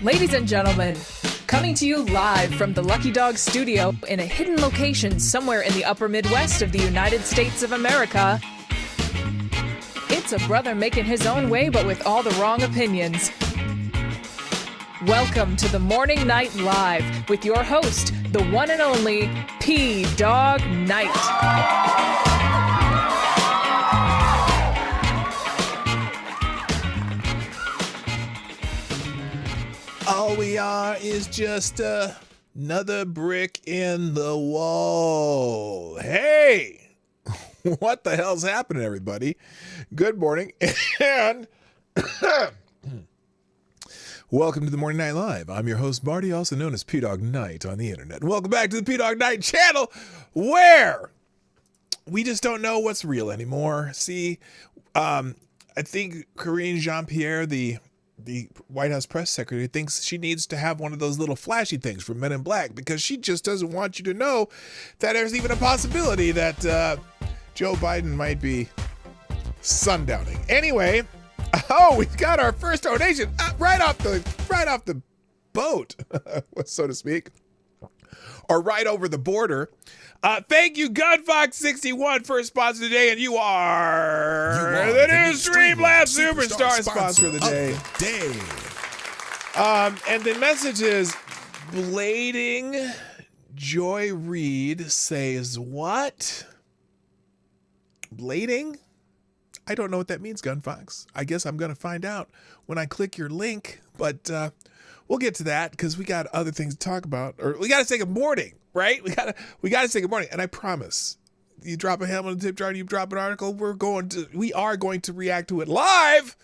Ladies and gentlemen, coming to you live from the Lucky Dog studio in a hidden location somewhere in the upper Midwest of the United States of America, it's a brother making his own way but with all the wrong opinions. Welcome to the Morning Night Live with your host, the one and only P-Dog Knight. All we are is just another brick in the wall. Hey, what the hell's happening, everybody? Good morning, and welcome to the Morning Night Live. I'm your host, Marty, also known as P-Dog Knight on the internet. And welcome back to the P-Dog Knight channel, where we just don't know what's real anymore. See, I think Karine Jean-Pierre, the White House press secretary, thinks she needs to have one of those little flashy things from Men in Black because she just doesn't want you to know that there's even a possibility that Joe Biden might be sundowning. Anyway, we've got our first donation right off the boat, so to speak, or right over the border. Thank you, Gunfox61, for a sponsor today, and you are the new Streamlabs Superstar sponsor of the day. And the message is, blading Joy Reid says what? Blading? I don't know what that means, Gunfox. I guess I'm going to find out when I click your link, but we'll get to that because we got other things to talk about, or we got to say good morning. Right? We gotta say good morning. And I promise, you drop a Hamilton tip jar, you drop an article, we are going to react to it live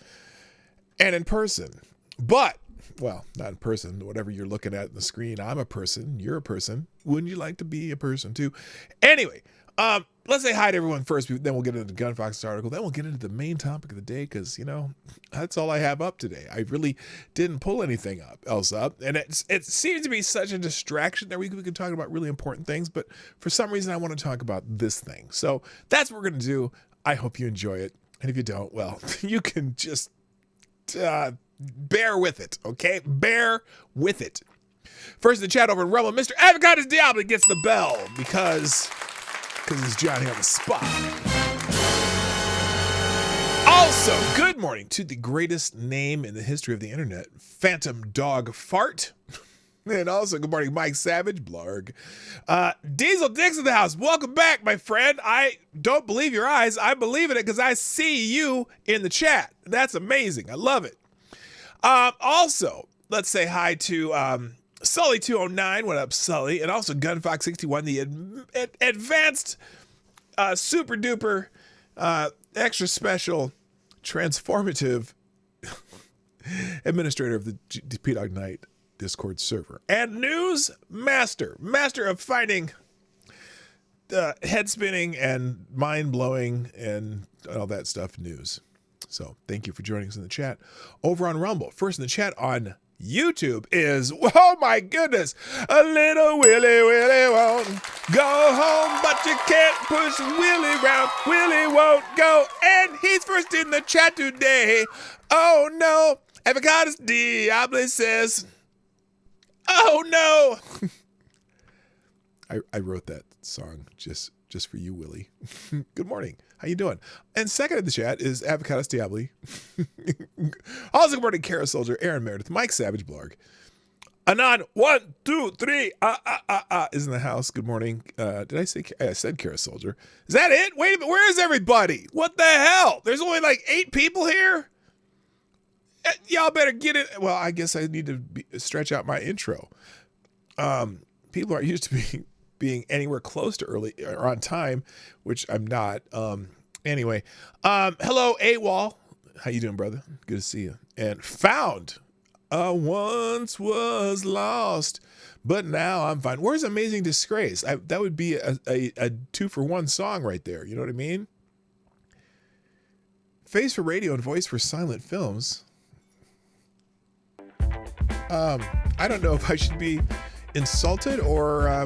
and in person. But, well, not in person, whatever you're looking at in the screen. I'm a person, you're a person. Wouldn't you like to be a person too? Anyway, let's say hi to everyone first, then we'll get into the Gunfox article, then we'll get into the main topic of the day, because, you know, that's all I have up today. I really didn't pull anything else up, and it seems to be such a distraction that we can talk about really important things, but for some reason I want to talk about this thing. So that's what we're going to do. I hope you enjoy it, and if you don't, well, you can just bear with it, okay? Bear with it. First in the chat over in Rumble, Mr. Avocados Diablo gets the bell because it's Johnny on the spot. Also, good morning to the greatest name in the history of the internet, Phantom Dog Fart. And also, good morning, Mike Savage, Blarg. Diesel Dix in the house. Welcome back, my friend. I don't believe your eyes. I believe in it because I see you in the chat. That's amazing. I love it. Also, let's say hi to Sully209, what up, Sully? And also Gunfox61, the advanced, super duper, extra special, transformative administrator of the P-Dog Knight Discord server. And news master of finding head spinning and mind blowing and all that stuff news. So thank you for joining us in the chat over on Rumble. First in the chat on YouTube is, oh my goodness, a little Willie won't go home, but you can't push Willie round. Willie won't go, and he's first in the chat today. Oh no, Avocados Diablo says, oh no. I wrote that song just for you, Willie. Good morning. How you doing? And second in the chat is Avocados Diablo. Also, good morning, Kara Soldier, Aaron Meredith, Mike Savage, Blarg. Anon, 1, 2, 3, is in the house. Good morning. Did I say, I said Kara Soldier. Is that it? Wait a minute, where is everybody? What the hell? There's only like 8 people here? Y'all better get it. Well, I guess I need to stretch out my intro. People aren't used to being anywhere close to early or on time, which I'm not. Anyway, hello, AWOL. How you doing, brother? Good to see you. And found. Once was lost, but now I'm fine. Where's Amazing Disgrace? That would be a 2-for-1 song right there. You know what I mean? Face for radio and voice for silent films. I don't know if I should be insulted or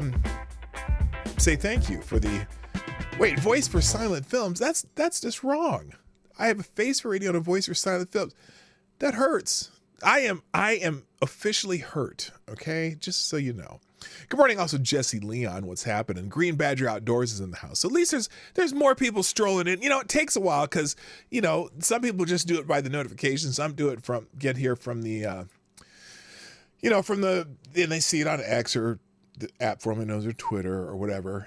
say thank you for the wait, voice for silent films. That's just wrong. I have a face for radio and a voice for silent films. That hurts. I am officially hurt. Okay, just so you know. Good morning, also Jesse Leon. What's happening? Green Badger Outdoors is in the house. So at least there's more people strolling in. You know, it takes a while because some people just do it by the notifications. Some do it from the and they see it on X or the app formerly known as Twitter or whatever.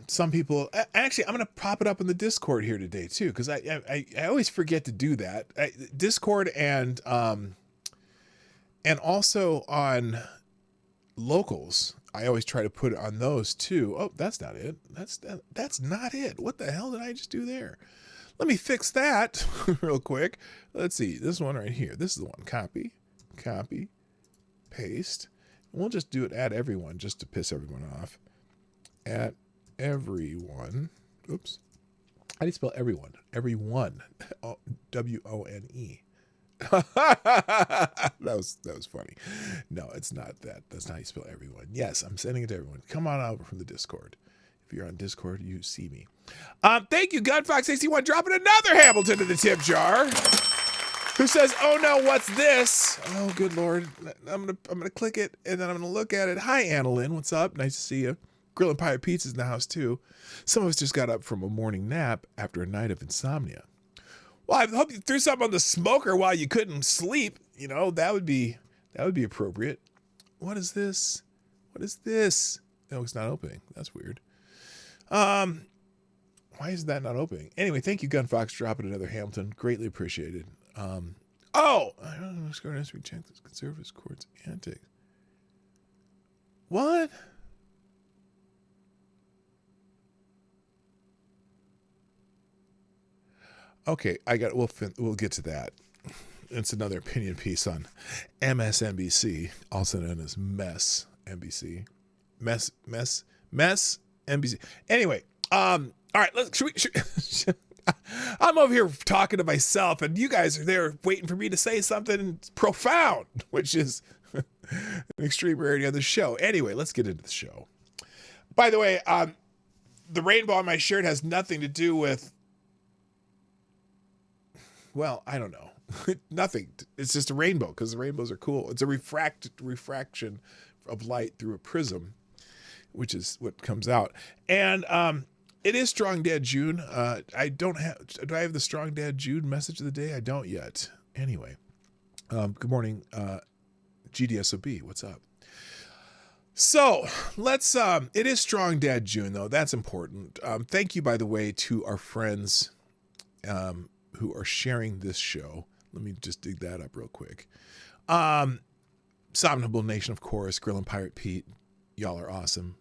Some people actually, I'm going to pop it up in the Discord here today too, because I always forget to do that. Discord and also on locals. I always try to put it on those too. Oh, that's not it. That's not it. What the hell did I just do there? Let me fix that real quick. Let's see. This one right here. This is the one. Copy, paste. We'll just do it at everyone just to piss everyone off. At everyone. Oops. How do you spell everyone? Everyone. W-O-N-E. that was funny. No, it's not that. That's not how you spell everyone. Yes, I'm sending it to everyone. Come on over from the Discord. If you're on Discord, you see me. Thank you, Gunfox61, dropping another Hamilton in the tip jar. Who says, "Oh no, what's this?" Oh, good Lord. I'm gonna click it and then I'm gonna look at it. Hi, Annalyn. What's up? Nice to see you. Grill and Pirate Pizza's in the house too. Some of us just got up from a morning nap after a night of insomnia. Well, I hope you threw something on the smoker while you couldn't sleep. You know, that would be appropriate. What is this? What is this? No, it's not opening. That's weird. Why is that not opening? Anyway, thank you, Gunfox, dropping another Hamilton. Greatly appreciated. I don't know. Score next week. Check this conservative court's antics. What? Okay, we'll get to that. It's another opinion piece on MSNBC, also known as Mess NBC. Mess NBC. Anyway, all right, I'm over here talking to myself, and you guys are there waiting for me to say something profound, which is an extreme rarity on the show. Anyway, let's get into the show. By the way, the rainbow on my shirt has nothing to do with, well, I don't know. Nothing. It's just a rainbow because the rainbows are cool. It's a refraction of light through a prism, which is what comes out. And it is Strong Dad June. Do I have the Strong Dad June message of the day? I don't yet. Anyway, good morning, GDSOB. What's up? So let's, it is Strong Dad June though. That's important. Thank you, by the way, to our friends who are sharing this show. Let me just dig that up real quick. Somnable Nation, of course, Grill and Pirate Pete. Y'all are awesome.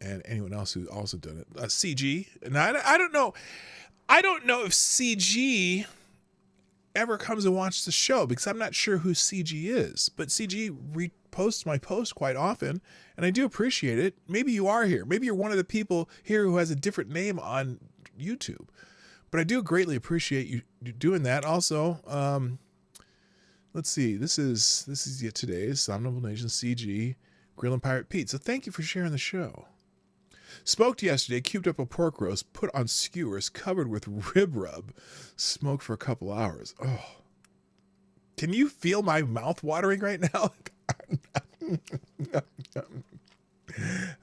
And anyone else who's also done it. CG. And I don't know. I don't know if CG ever comes and watches the show because I'm not sure who CG is. But CG reposts my post quite often, and I do appreciate it. Maybe you are here. Maybe you're one of the people here who has a different name on YouTube. But I do greatly appreciate you doing that. Also, let's see. This is today's Somnable Nation CG Grill and Pirate Pete. So thank you for sharing the show. Smoked yesterday, cubed up a pork roast, put on skewers, covered with rib rub, smoked for a couple hours. Oh, can you feel my mouth watering right now? I'm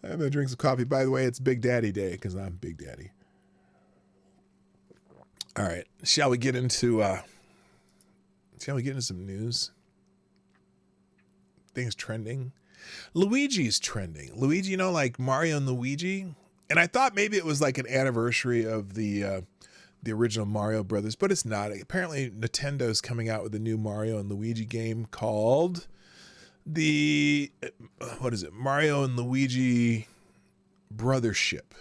gonna drink some coffee. By the way, it's Big Daddy Day because I'm Big Daddy. All right, shall we get into some news? Things trending. Luigi's trending. Luigi, you know, like Mario and Luigi. And I thought maybe it was like an anniversary of the original Mario Brothers, but it's not. Apparently, Nintendo's coming out with a new Mario and Luigi game called Mario and Luigi Brothership.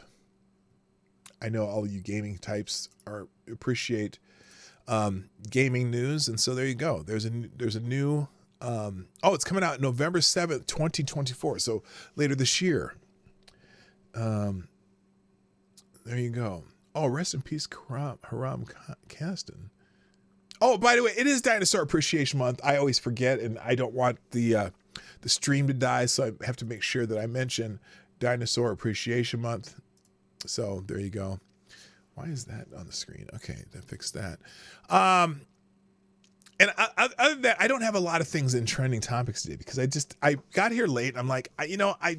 I know all of you gaming types appreciate gaming news, and so there you go. There's a new. It's coming out November 7th, 2024. So later this year. There you go. Oh, rest in peace, Haram Kasten. Oh, by the way, it is Dinosaur Appreciation Month. I always forget, and I don't want the stream to die, so I have to make sure that I mention Dinosaur Appreciation Month. So there you go. Why is that on the screen? Okay, that fixed that. And other than that, I don't have a lot of things in trending topics today because I got here late. I'm like, I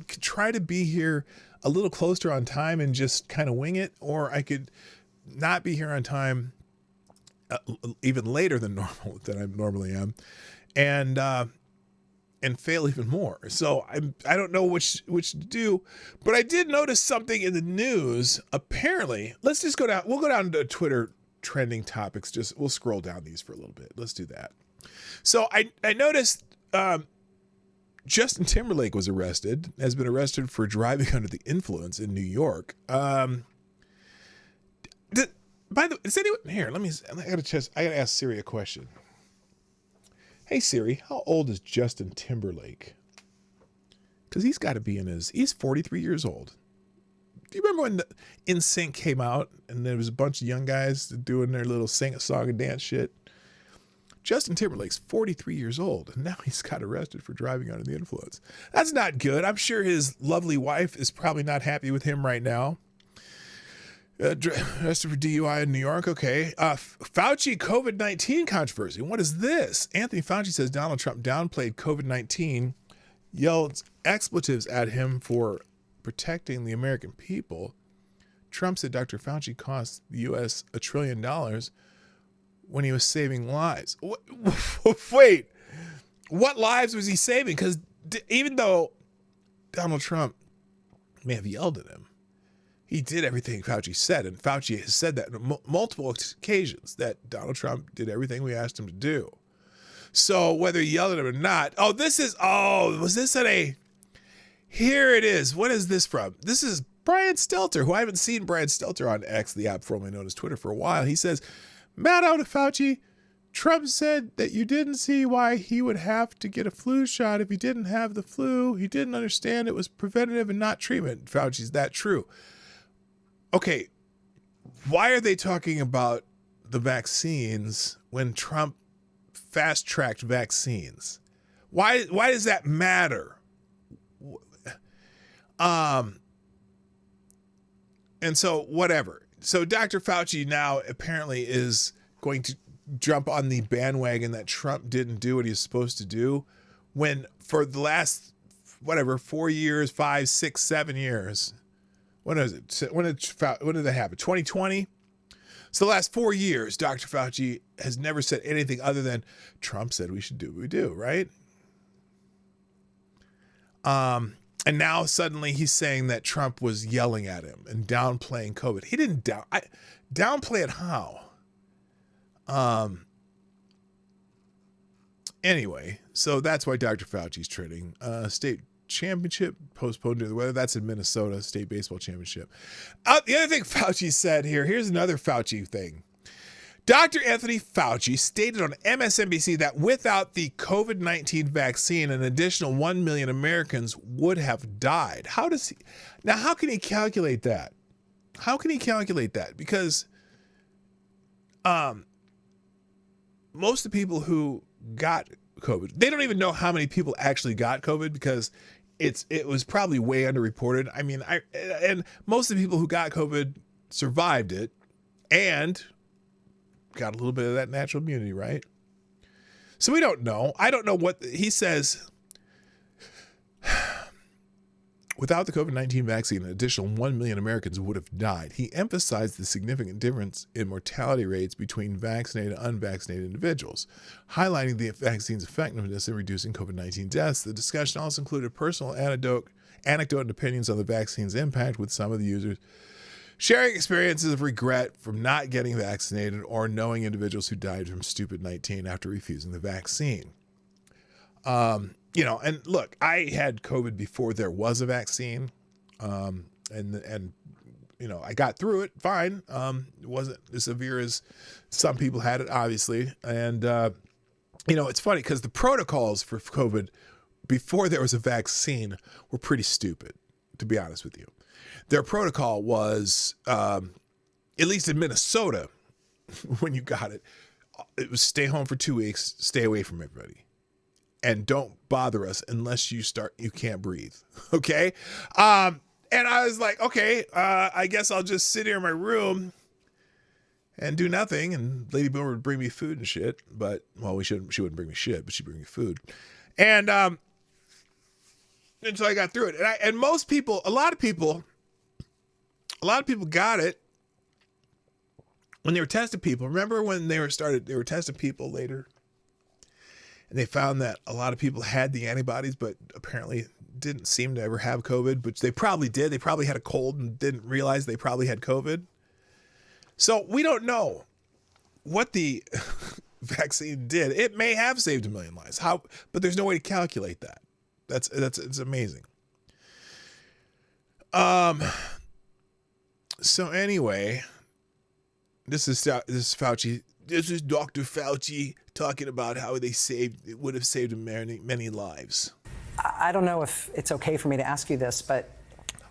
could try to be here a little closer on time and just kind of wing it, or I could not be here on time even later than normal than I normally am, and fail even more. So I don't know which to do, but I did notice something in the news. Apparently, let's just go down. We'll go down to Twitter trending topics. We'll scroll down these for a little bit. Let's do that. So I noticed Justin Timberlake has been arrested for driving under the influence in New York. By the way, is anyone here? I gotta ask Siri a question. Hey Siri, how old is Justin Timberlake? Because he's got to be he's 43 years old. Do you remember when NSYNC came out and there was a bunch of young guys doing their little sing a song and dance shit? Justin Timberlake's 43 years old, and now he's got arrested for driving under the influence. That's not good. I'm sure his lovely wife is probably not happy with him right now. Arrested for DUI in New York. Okay. Fauci COVID-19 controversy. What is this? Anthony Fauci says Donald Trump downplayed COVID-19, yelled expletives at him for protecting the American people. Trump said Dr. Fauci cost the U.S. $1 trillion when he was saving lives. Wait, what lives was he saving? Because even though Donald Trump may have yelled at him, he did everything Fauci said, and Fauci has said that on multiple occasions, that Donald Trump did everything we asked him to do. So whether he yelled at him or not, was this here it is. What is this from? This is Brian Stelter, who I haven't seen Brian Stelter on X, the app formerly known as Twitter, for a while. He says, "Mad out at Fauci. Trump said that you didn't see why he would have to get a flu shot if he didn't have the flu. He didn't understand it was preventative and not treatment." Fauci's that true. Okay, why are they talking about the vaccines when Trump fast-tracked vaccines? Why does that matter? And so whatever. So Dr. Fauci now apparently is going to jump on the bandwagon that Trump didn't do what he was supposed to do, when for the last 4 years, 5, 6, 7 years. When is it? When did that happen? 2020? So the last 4 years, Dr. Fauci has never said anything other than Trump said we should do what we do, right? And now suddenly he's saying that Trump was yelling at him and downplaying COVID. He didn't downplay it how? Anyway, so that's why Dr. Fauci's trending. State championship postponed due to the weather. That's in Minnesota, state baseball championship. The other thing Fauci said here's another Fauci thing. Dr. Anthony Fauci stated on MSNBC that without the COVID-19 vaccine, an additional 1 million Americans would have died. How can he calculate that? Because most of the people who got COVID, they don't even know how many people actually got COVID, because it was probably way underreported. I mean, and most of the people who got COVID survived it and got a little bit of that natural immunity, right? So we don't know. I don't know what he says. Without the COVID-19 vaccine, an additional 1 million Americans would have died. He emphasized the significant difference in mortality rates between vaccinated and unvaccinated individuals, highlighting the vaccine's effectiveness in reducing COVID-19 deaths. The discussion also included personal anecdote and opinions on the vaccine's impact, with some of the users sharing experiences of regret from not getting vaccinated or knowing individuals who died from stupid 19 after refusing the vaccine. And look, I had COVID before there was a vaccine. And I got through it fine. It wasn't as severe as some people had it, obviously. And, it's funny because the protocols for COVID before there was a vaccine were pretty stupid, to be honest with you. Their protocol was, at least in Minnesota, when you got it, it was stay home for 2 weeks, stay away from everybody, and don't bother us unless you can't breathe. Okay. And I was like, okay, I guess I'll just sit here in my room and do nothing. And Lady Boomer would bring me food and shit. But, well, she wouldn't bring me shit, but she'd bring me food. And so I got through it. And most people, a lot of people got it when they were testing people. Remember when they were testing people later? And they found that a lot of people had the antibodies, but apparently didn't seem to ever have COVID, which they probably did. They probably had a cold and didn't realize they probably had COVID. So we don't know what the vaccine did. It may have saved 1 million lives. How? But there's no way to calculate that. It's amazing. So anyway, this is Fauci. This is Dr. Fauci talking about how it would have saved many lives. I don't know if it's okay for me to ask you this, but...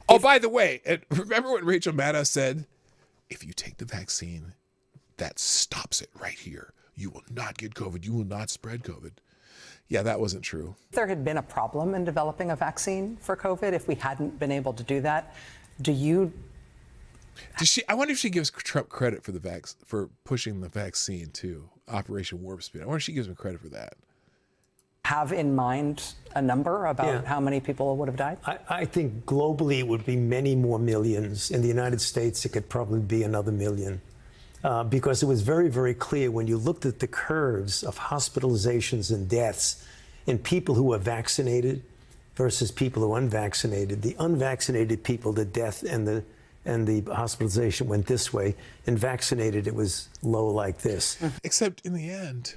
Oh, by the way, remember what Rachel Maddow said? If you take the vaccine, that stops it right here. You will not get COVID. You will not spread COVID. Yeah, that wasn't true. If there had been a problem in developing a vaccine for COVID, if we hadn't been able to do that, do you... I wonder if she gives Trump credit for for pushing the vaccine too, Operation Warp Speed. I wonder if she gives him credit for that. Have in mind a number about how many people would have died? I think globally it would be many more millions. In the United States, it could probably be another million. Because it was very, very clear when you looked at the curves of hospitalizations and deaths in people who were vaccinated versus people who were unvaccinated. The unvaccinated people, the death and the hospitalization went this way. In vaccinated, it was low like this. Except in the end,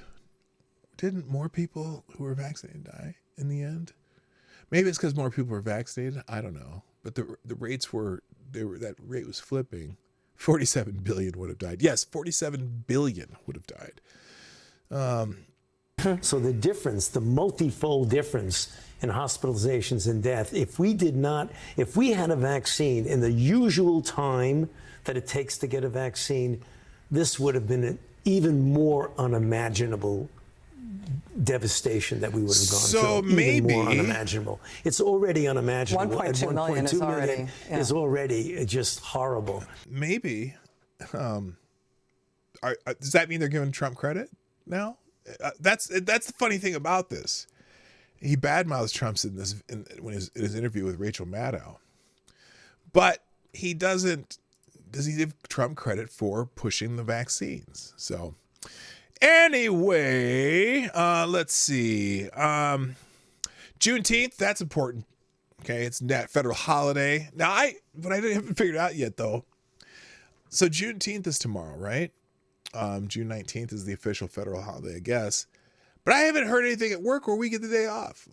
didn't more people who were vaccinated die in the end? Maybe it's because more people were vaccinated. I don't know. But the rates that rate was flipping. 47 billion would have died. Yes, 47 billion would have died. So the difference, the multifold difference in hospitalizations and death, if we had a vaccine in the usual time that it takes to get a vaccine, this would have been an even more unimaginable devastation that we would have gone through. So maybe even more unimaginable. It's already unimaginable. 1.2 million is already is already just horrible. Maybe. Does that mean they're giving Trump credit now? That's the funny thing about this. He badmouths Trump in his interview with Rachel Maddow, but he doesn't. Does he give Trump credit for pushing the vaccines? So. Anyway, let's see. Juneteenth, that's important. Okay, it's that federal holiday. Now, I haven't figured it out yet, though. So Juneteenth is tomorrow, right? June 19th is the official federal holiday, I guess. But I haven't heard anything at work where we get the day off.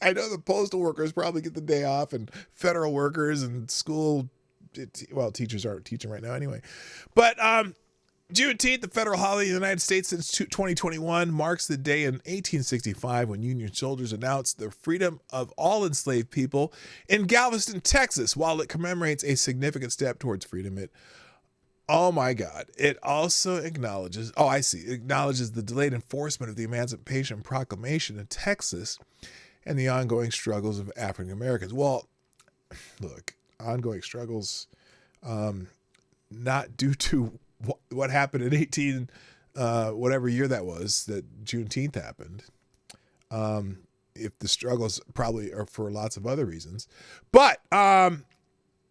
I know the postal workers probably get the day off, and federal workers and school, teachers aren't teaching right now anyway. But Juneteenth, the federal holiday in the United States since 2021, marks the day in 1865 when Union soldiers announced the freedom of all enslaved people in Galveston, Texas. While it commemorates a significant step towards freedom, it also acknowledges the delayed enforcement of the Emancipation Proclamation in Texas and the ongoing struggles of African Americans. Well, look, ongoing struggles, not due to what happened in whatever year that was, that Juneteenth happened. If the struggles probably are for lots of other reasons. But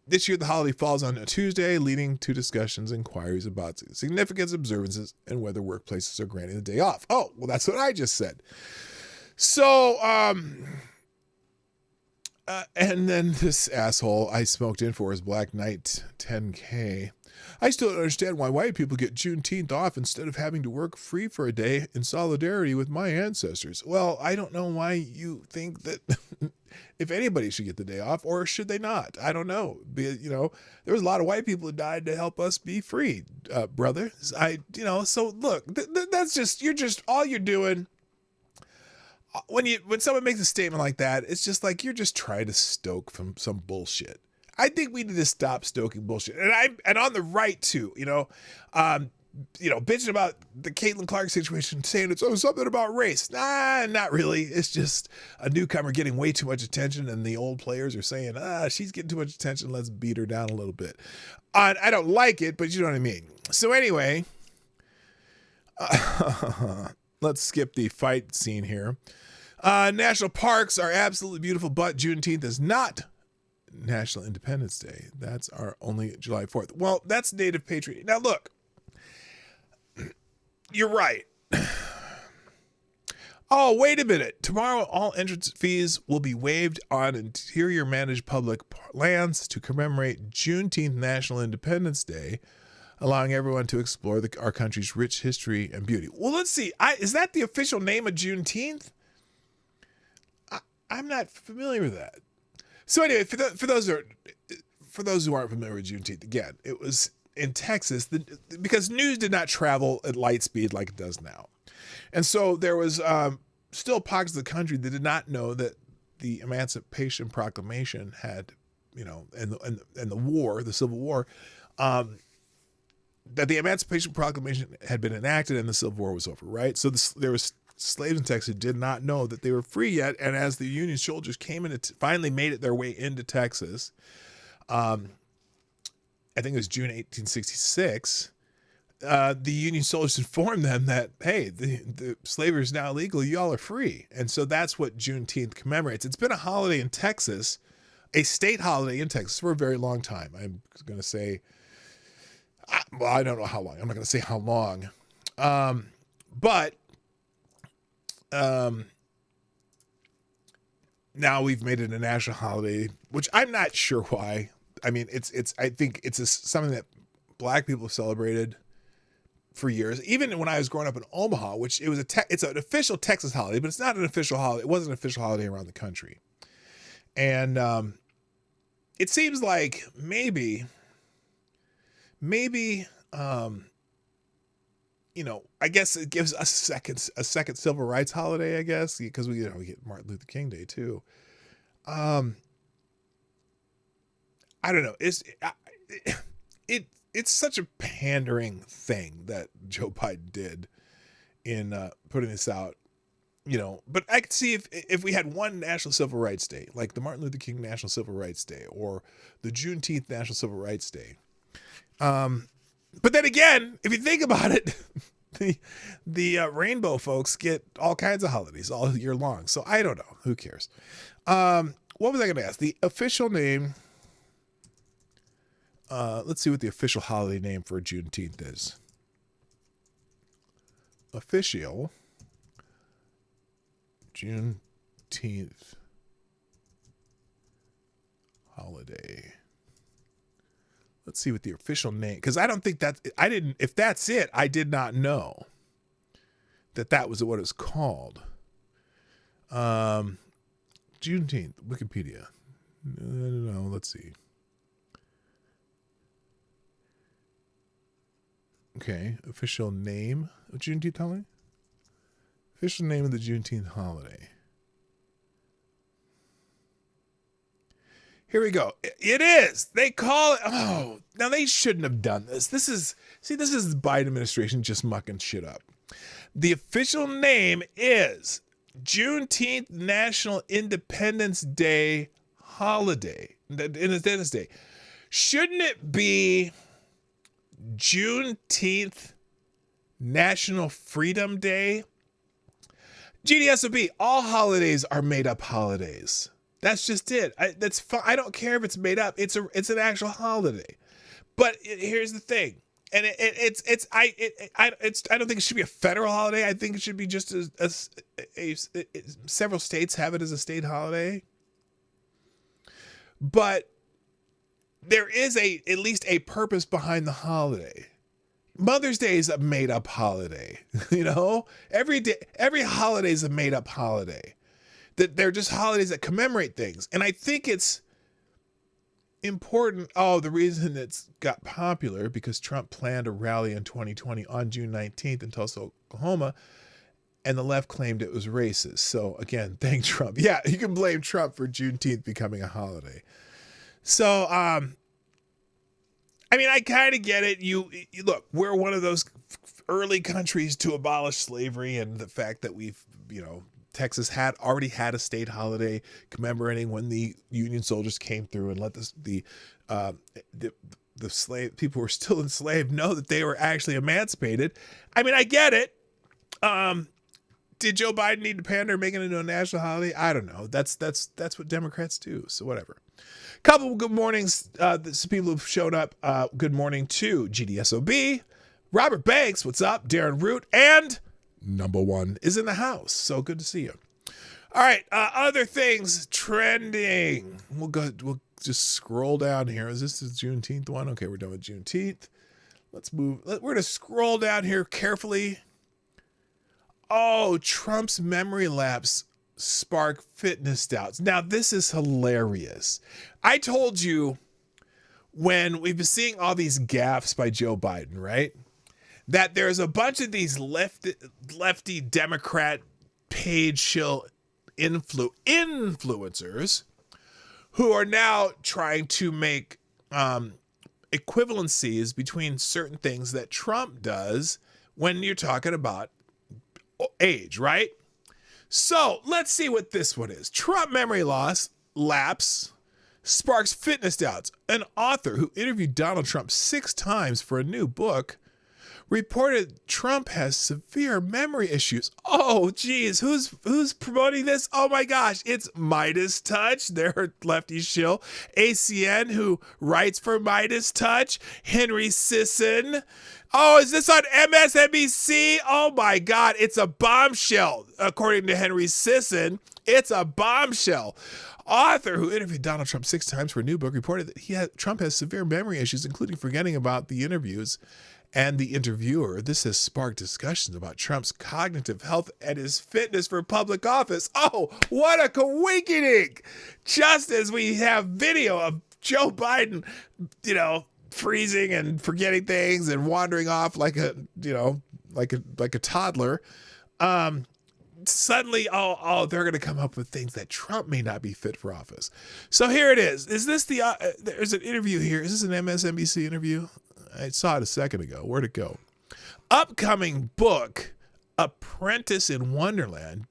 this year the holiday falls on a Tuesday, leading to discussions and inquiries about significance, observances, and whether workplaces are granting the day off. Oh, well, that's what I just said. So, and then this asshole I smoked in for his Black Knight 10K. I still don't understand why white people get Juneteenth off instead of having to work free for a day in solidarity with my ancestors. Well, I don't know why you think that if anybody should get the day off, or should they not? I don't know. There was a lot of white people who died to help us be free, brother. So look, that's just, all you're doing. When someone makes a statement like that, it's just like you're just trying to stoke from some bullshit. I think we need to stop stoking bullshit, and on the right too. bitching about the Caitlin Clark situation, saying it's something about race. Nah, not really. It's just a newcomer getting way too much attention, and the old players are saying, she's getting too much attention. Let's beat her down a little bit. I don't like it, but you know what I mean. So anyway, let's skip the fight scene here. National parks are absolutely beautiful, but Juneteenth is not National Independence Day. That's our only July 4th. Well, that's Native Patriot. Now look, you're right. Oh, wait a minute. Tomorrow, all entrance fees will be waived on interior managed public lands to commemorate Juneteenth National Independence Day, allowing everyone to explore our country's rich history and beauty. Well, let's see. Is that the official name of Juneteenth? I'm not familiar with that. So anyway, for those who aren't familiar with Juneteenth, again, it was in Texas because news did not travel at light speed like it does now. And so there was still pockets of the country that did not know that the Emancipation Proclamation had, and the war, the Civil War, that the Emancipation Proclamation had been enacted and the Civil War was over, right? So there was slaves in Texas who did not know that they were free yet. And as the Union soldiers came in, finally made it their way into Texas, I think it was June 1866, the Union soldiers informed them that, hey, the slavery is now illegal. Y'all are free. And so that's what Juneteenth commemorates. It's been a holiday in Texas, a state holiday in Texas for a very long time. I'm going to say, well, I don't know how long. I'm not going to say how long. But now we've made it a national holiday, which I'm not sure why. I mean, I think it's something that Black people have celebrated for years. Even when I was growing up in Omaha, which it's an official Texas holiday, but it's not an official holiday. It wasn't an official holiday around the country. And it seems like maybe, I guess it gives us a second civil rights holiday, I guess, because we get Martin Luther King Day too. I don't know. It's such a pandering thing that Joe Biden did in putting this out, but I could see if we had one National Civil Rights Day, like the Martin Luther King National Civil Rights Day or the Juneteenth National Civil Rights Day. But then again, if you think about it, the rainbow folks get all kinds of holidays all year long. So I don't know. Who cares? What was I going to ask? The official name. Let's see what the official holiday name for Juneteenth is. Official Juneteenth holiday. Let's see what the official name, because I don't think if that's it, I did not know that was what it's called. Juneteenth, Wikipedia. No, let's see. Okay, official name of Juneteenth holiday? Official name of the Juneteenth holiday. Here we go. It is. They call it. Oh, now they shouldn't have done this. This is the Biden administration just mucking shit up. The official name is Juneteenth National Independence Day holiday. Independence Day. Shouldn't it be Juneteenth National Freedom Day? GDSOB, all holidays are made up holidays. That's just it. That's fine. I don't care if it's made up. It's an actual holiday. But here's the thing, and I don't think it should be a federal holiday. I think it should be just several states have it as a state holiday. But there is at least a purpose behind the holiday. Mother's Day is a made up holiday. Every holiday is a made up holiday. That they're just holidays that commemorate things. And I think it's important. Oh, the reason it's got popular because Trump planned a rally in 2020 on June 19th in Tulsa, Oklahoma, and the left claimed it was racist. So again, thank Trump. Yeah, you can blame Trump for Juneteenth becoming a holiday. So, I mean, I kind of get it. You look, we're one of those early countries to abolish slavery, and the fact that we've, Texas had already had a state holiday commemorating when the Union soldiers came through and let the slave people who were still enslaved know that they were actually emancipated. I mean, I get it. Did Joe Biden need to pander, make it into a national holiday? I don't know. That's what Democrats do. So whatever. Couple of good mornings. Some people who've shown up. Good morning to GDSOB, Robert Banks. What's up? Darren Root, and number one is in the house. So good to see you. All right. Other things trending. We'll just scroll down here. Is this the Juneteenth one? Okay, we're done with Juneteenth. Let's move. We're going to scroll down here carefully. Oh, Trump's memory lapse spark fitness doubts. Now, this is hilarious. I told you when we've been seeing all these gaffes by Joe Biden, right? That there's a bunch of these lefty Democrat page shill influencers who are now trying to make equivalencies between certain things that Trump does when you're talking about age, right? So let's see what this one is. Trump memory lapse sparks fitness doubts. An author who interviewed Donald Trump 6 times for a new book reported Trump has severe memory issues. Oh, geez, who's promoting this? Oh my gosh, it's Midas Touch. They're lefty shill. ACN, who writes for Midas Touch. Henry Sisson. Oh, is this on MSNBC? Oh my God, it's a bombshell. According to Henry Sisson, it's a bombshell. Author who interviewed Donald Trump 6 times for a new book reported that Trump has severe memory issues, including forgetting about the interviews and the interviewer. This has sparked discussions about Trump's cognitive health and his fitness for public office. Oh, what a coinkydink! Just as we have video of Joe Biden, freezing and forgetting things and wandering off like a toddler. Suddenly, they're going to come up with things that Trump may not be fit for office. So here it is. Is this there's an interview here. Is this an MSNBC interview? I saw it a second ago. Where'd it go? Upcoming book, Apprentice in Wonderland,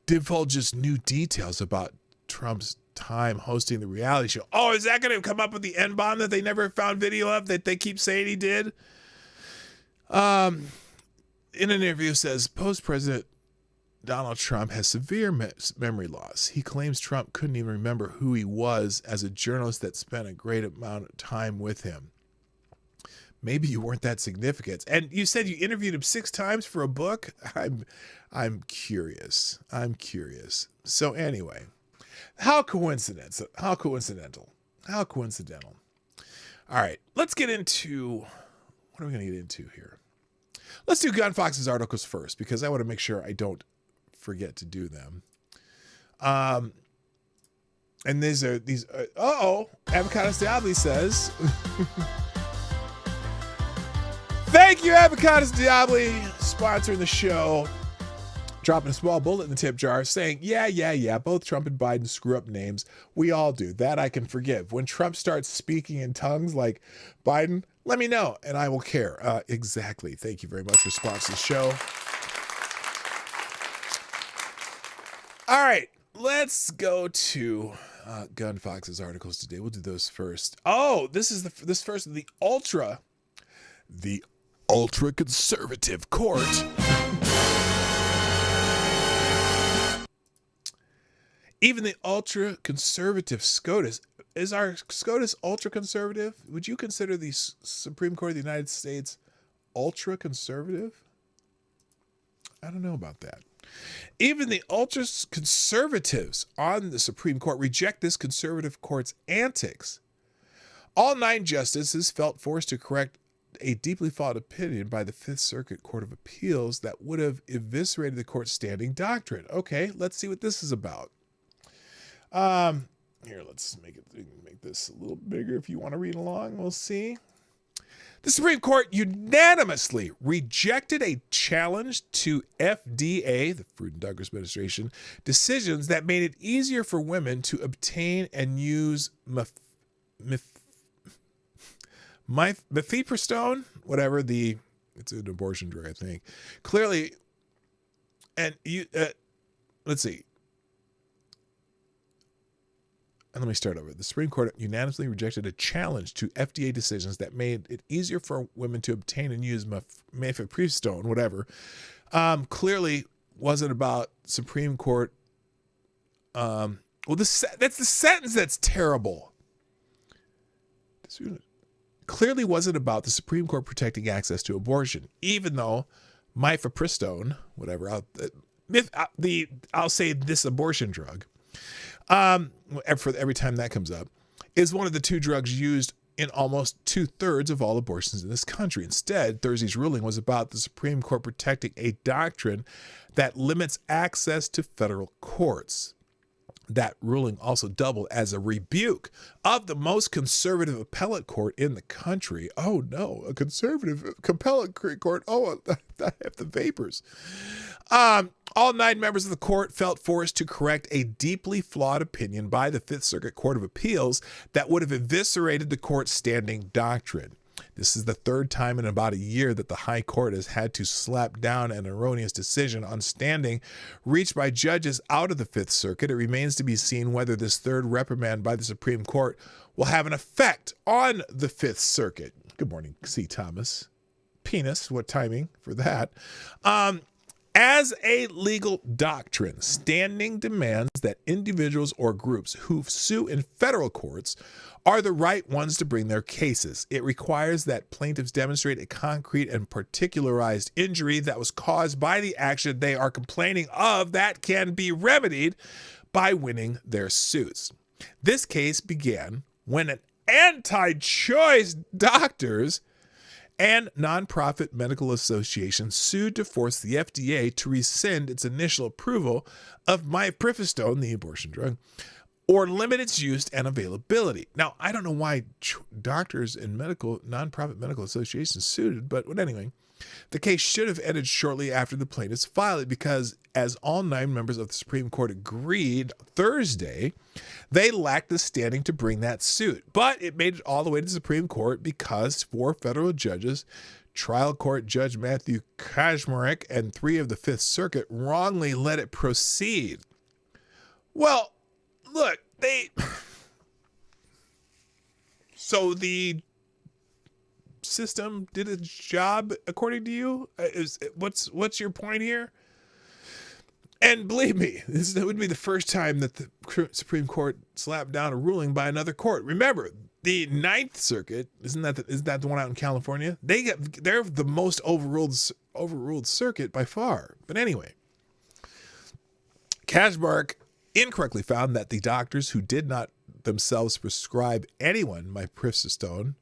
divulges new details about Trump's time hosting the reality show. Oh, is that going to come up with the N-bomb that they never found video of that they keep saying he did? In an interview, says post-president Donald Trump has severe memory loss. He claims Trump couldn't even remember who he was as a journalist that spent a great amount of time with him. Maybe you weren't that significant. And you said you interviewed him 6 times for a book? I'm curious. So anyway, how coincidental. All right, let's get into, what are we going to get into here? Let's do Gun Fox's articles first, because I want to make sure I don't forget to do them. And Avocados Diabli says, thank you, Avocados Diabli, sponsoring the show. Dropping a small bullet in the tip jar saying, yeah, both Trump and Biden screw up names. We all do. That I can forgive. When Trump starts speaking in tongues like Biden, let me know and I will care. Exactly. Thank you very much for sponsoring the show. All right, let's go to Gun Fox's articles today. We'll do those first. Oh, this first, the ultra conservative court. Even the ultra-conservative SCOTUS, is our SCOTUS ultra-conservative? Would you consider the Supreme Court of the United States ultra-conservative? I don't know about that. Even the ultra-conservatives on the Supreme Court reject this conservative court's antics. All 9 justices felt forced to correct a deeply flawed opinion by the Fifth Circuit Court of Appeals that would have eviscerated the court's standing doctrine. Okay, let's see what this is about. Here, let's make this a little bigger if you want to read along. We'll see. The Supreme Court unanimously rejected a challenge to FDA, the Food and Drug Administration, decisions that made it easier for women to obtain and use mifepristone, whatever the It's an abortion drug, I think. Clearly, and you, let's see. And let me start over. The Supreme Court unanimously rejected a challenge to FDA decisions that made it easier for women to obtain and use mifepristone, whatever. Clearly wasn't about Supreme Court. Well, that's the sentence that's terrible. Clearly wasn't about the Supreme Court protecting access to abortion, even though mifepristone, whatever, I'll say this abortion drug, for every time that comes up, is one of the two drugs used in almost 2/3 of all abortions in this country. Instead, Thursday's ruling was about the Supreme Court protecting a doctrine that limits access to federal courts. That ruling also doubled as a rebuke of the most conservative appellate court in the country. Oh no, a conservative appellate court. Oh, I have the vapors. All 9 members of the court felt forced to correct a deeply flawed opinion by the Fifth Circuit Court of Appeals that would have eviscerated the court's standing doctrine. This is the 3rd time in about a year that the High Court has had to slap down an erroneous decision on standing reached by judges out of the Fifth Circuit. It remains to be seen whether this 3rd reprimand by the Supreme Court will have an effect on the Fifth Circuit. Good morning, C. Thomas. Penis, what timing for that? As a legal doctrine, standing demands that individuals or groups who sue in federal courts are the right ones to bring their cases. It requires that plaintiffs demonstrate a concrete and particularized injury that was caused by the action they are complaining of that can be remedied by winning their suits. This case began when an anti-choice doctors and nonprofit medical association sued to force the FDA to rescind its initial approval of mifepristone, the abortion drug, or limit its use and availability. Now, I don't know why doctors and nonprofit medical associations sued, but anyway, the case should have ended shortly after the plaintiffs filed it because, as all 9 members of the Supreme Court agreed Thursday, they lacked the standing to bring that suit. But it made it all the way to the Supreme Court because 4 federal judges, trial court Judge Matthew Kaczmarek and 3 of the Fifth Circuit, wrongly let it proceed. Well, look, so the system did its job according to you? What's your point here? And believe me, this would be the first time that the Supreme Court slapped down a ruling by another court. Remember, the Ninth Circuit, isn't that the one out in California? They're the most overruled circuit by far. But anyway, Kaczmarek incorrectly found that the doctors who did not themselves prescribe anyone mifepristone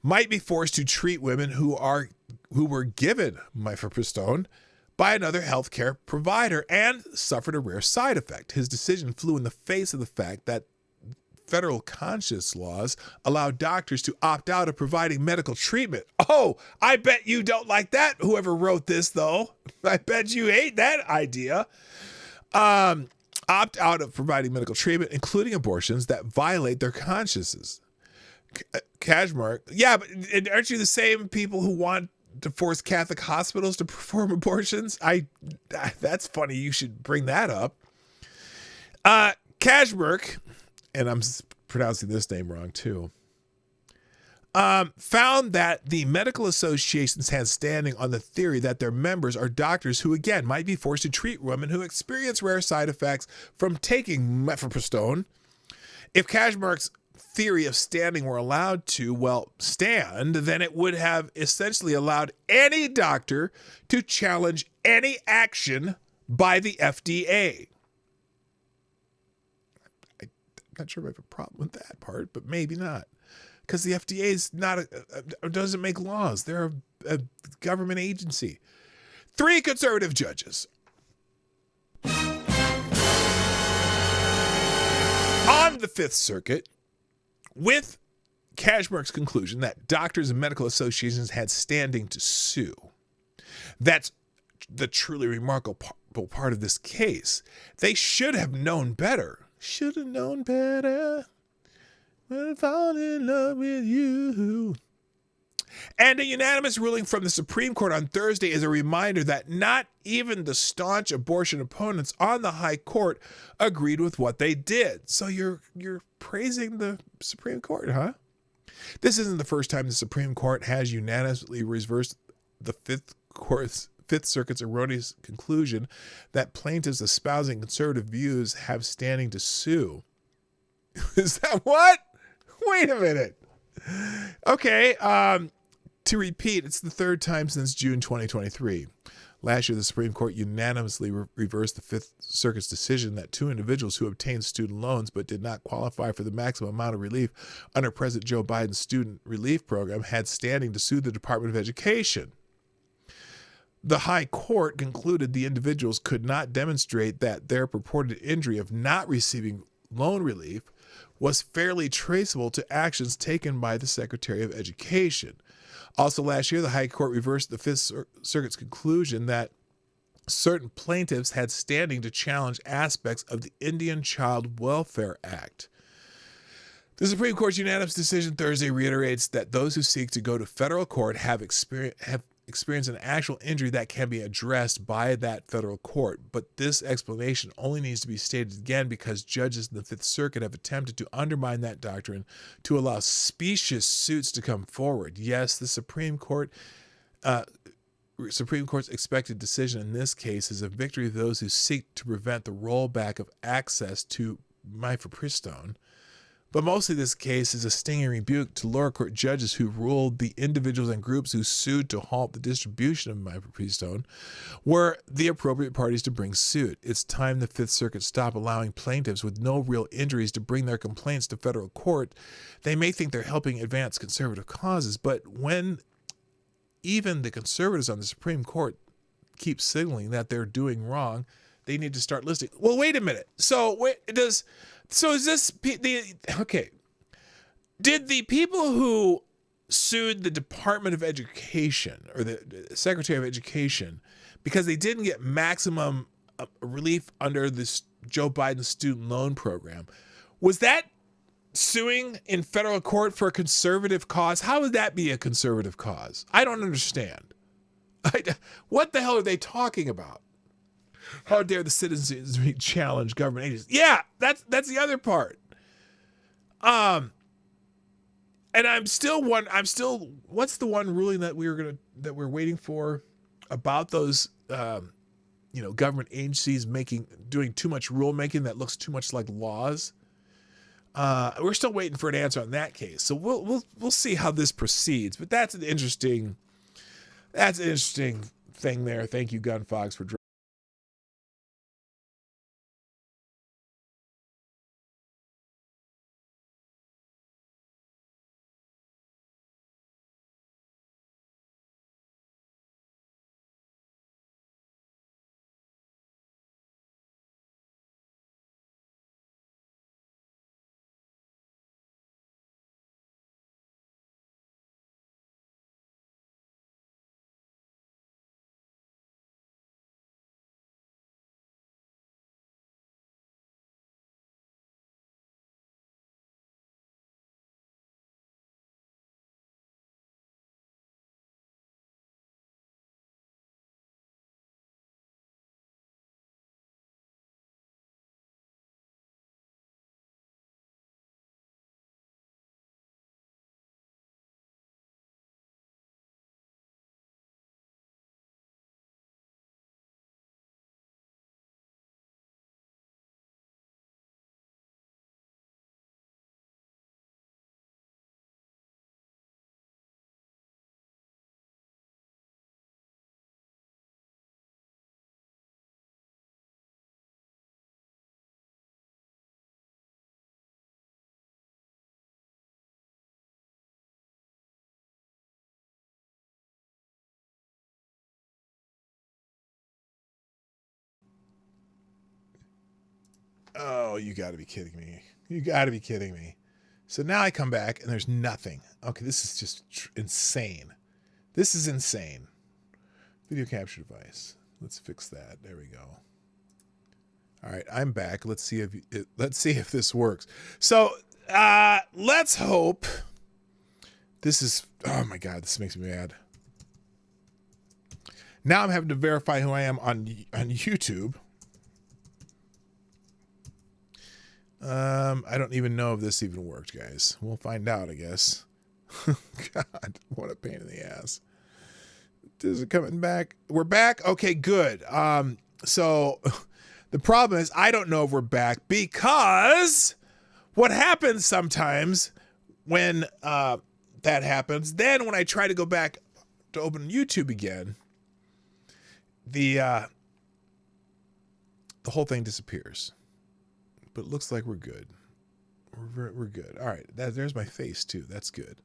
might be forced to treat women who were given mifepristone by another healthcare provider and suffered a rare side effect. His decision flew in the face of the fact that federal conscience laws allow doctors to opt out of providing medical treatment. Oh, I bet you don't like that, whoever wrote this, though. I bet you hate that idea. Opt out of providing medical treatment, including abortions that violate their consciences. Kaczmarek, yeah, but aren't you the same people who want to force Catholic hospitals to perform abortions? That's funny. You should bring that up. Kaczmarek, and I'm pronouncing this name wrong too, found that the medical associations had standing on the theory that their members are doctors who, again, might be forced to treat women who experience rare side effects from taking mifepristone. If Kaczmarek's theory of standing were allowed to, stand, then it would have essentially allowed any doctor to challenge any action by the FDA. I'm not sure if I have a problem with that part, but maybe not. Because the FDA is doesn't make laws. They're a government agency. 3 conservative judges on the Fifth Circuit, with Kaczmarek's conclusion that doctors and medical associations had standing to sue. That's the truly remarkable part of this case. They should have known better. Should have known better when I fall in love with you. And a unanimous ruling from the Supreme Court on Thursday is a reminder that not even the staunch abortion opponents on the High Court agreed with what they did. So you're praising the Supreme Court, huh? This isn't the first time the Supreme Court has unanimously reversed the Fifth Circuit's erroneous conclusion that plaintiffs espousing conservative views have standing to sue. Is that what? Wait a minute. Okay, to repeat, it's the third time since June 2023. Last year, the Supreme Court unanimously reversed the Fifth Circuit's decision that two individuals who obtained student loans but did not qualify for the maximum amount of relief under President Joe Biden's student relief program had standing to sue the Department of Education. The High Court concluded the individuals could not demonstrate that their purported injury of not receiving loan relief was fairly traceable to actions taken by the Secretary of Education. Also last year, the High Court reversed the Fifth Circuit's conclusion that certain plaintiffs had standing to challenge aspects of the Indian Child Welfare Act. The Supreme Court's unanimous decision Thursday reiterates that those who seek to go to federal court have experienced an actual injury that can be addressed by that federal court. But this explanation only needs to be stated again because judges in the Fifth Circuit have attempted to undermine that doctrine to allow specious suits to come forward. Yes, the Supreme Court's expected decision in this case is a victory of those who seek to prevent the rollback of access to mifepristone. But mostly this case is a stinging rebuke to lower court judges who ruled the individuals and groups who sued to halt the distribution of mifepristone were the appropriate parties to bring suit. It's time the Fifth Circuit stop allowing plaintiffs with no real injuries to bring their complaints to federal court. They may think they're helping advance conservative causes, but when even the conservatives on the Supreme Court keep signaling that they're doing wrong, they need to start listing. Well, wait a minute. Did the people who sued the Department of Education or the Secretary of Education because they didn't get maximum relief under this Joe Biden student loan program, was that suing in federal court for a conservative cause? How would that be a conservative cause? I don't understand. What the hell are they talking about? How dare the citizens challenge government agencies? Yeah, that's the other part. And what's the one ruling that we're waiting for about those government agencies doing too much rulemaking that looks too much like laws? We're still waiting for an answer on that case. So we'll see how this proceeds. But that's an interesting thing there. Thank you, Gun Fox, for Oh, you got to be kidding me. You got to be kidding me. So now I come back and there's nothing. Okay, this is just insane. This is insane. Video capture device. Let's fix that. There we go. All right, I'm back. Let's see if this works. So let's hope This is, oh my God, this makes me mad. Now I'm having to verify who I am on YouTube. I don't even know if this even worked, guys. We'll find out, I guess. God, what a pain in the ass. Is it coming back? We're back? Okay, good. So the problem is I don't know if we're back because what happens sometimes when that happens, then when I try to go back to open YouTube again, the whole thing disappears. But it looks like we're good. We're good. All right. There's my face too. That's good.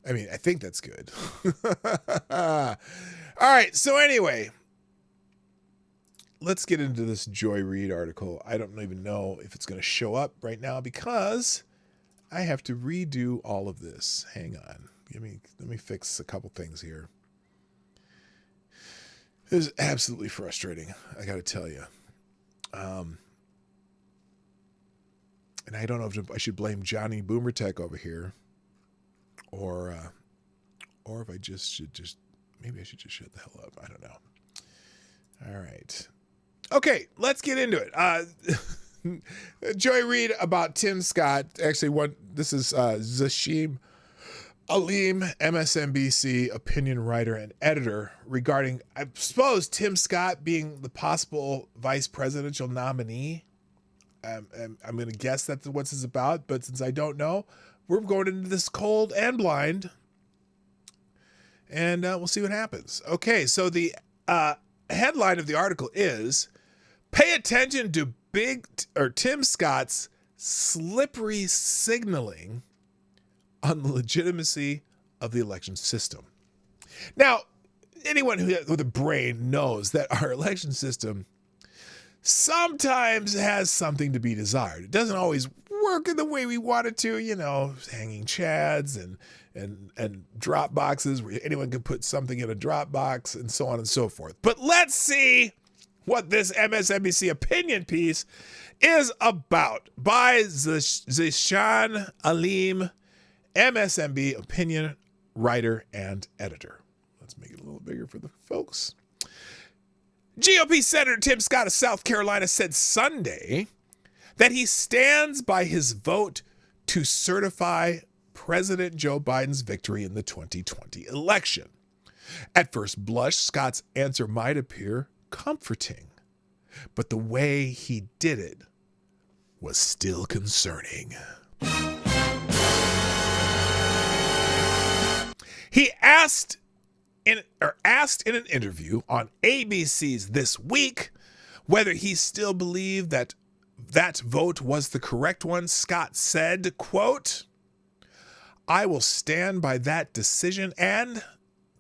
I mean, I think that's good. All right. So anyway, let's get into this Joy Reid article. I don't even know if it's going to show up right now because I have to redo all of this. Hang on. Let me fix a couple things here. This is absolutely frustrating. I got to tell you. And I don't know if I should blame Johnny Boomer Tech over here, or if I maybe I should just shut the hell up. I don't know. All right. Okay, let's get into it. Joy Reid about Tim Scott. Actually, this is Zashim Aleem, MSNBC opinion writer and editor, regarding, I suppose, Tim Scott being the possible vice presidential nominee. I'm going to guess that's what this is about, but since I don't know, we're going into this cold and blind, and we'll see what happens. Okay, so the headline of the article is, "Pay attention to Tim Scott's slippery signaling on the legitimacy of the election system." Now, anyone with a brain knows that our election system sometimes has something to be desired. It doesn't always work in the way we want it to, hanging chads and drop boxes where anyone can put something in a drop box and so on and so forth. But let's see what this MSNBC opinion piece is about by Zishan Aleem, MSNBC opinion writer and editor. Let's make it a little bigger for the folks. GOP Senator Tim Scott of South Carolina said Sunday that he stands by his vote to certify President Joe Biden's victory in the 2020 election. At first blush, Scott's answer might appear comforting, but the way he did it was still concerning. He asked in an interview on ABC's This Week whether he still believed that vote was the correct one. Scott said, quote, "I will stand by that decision and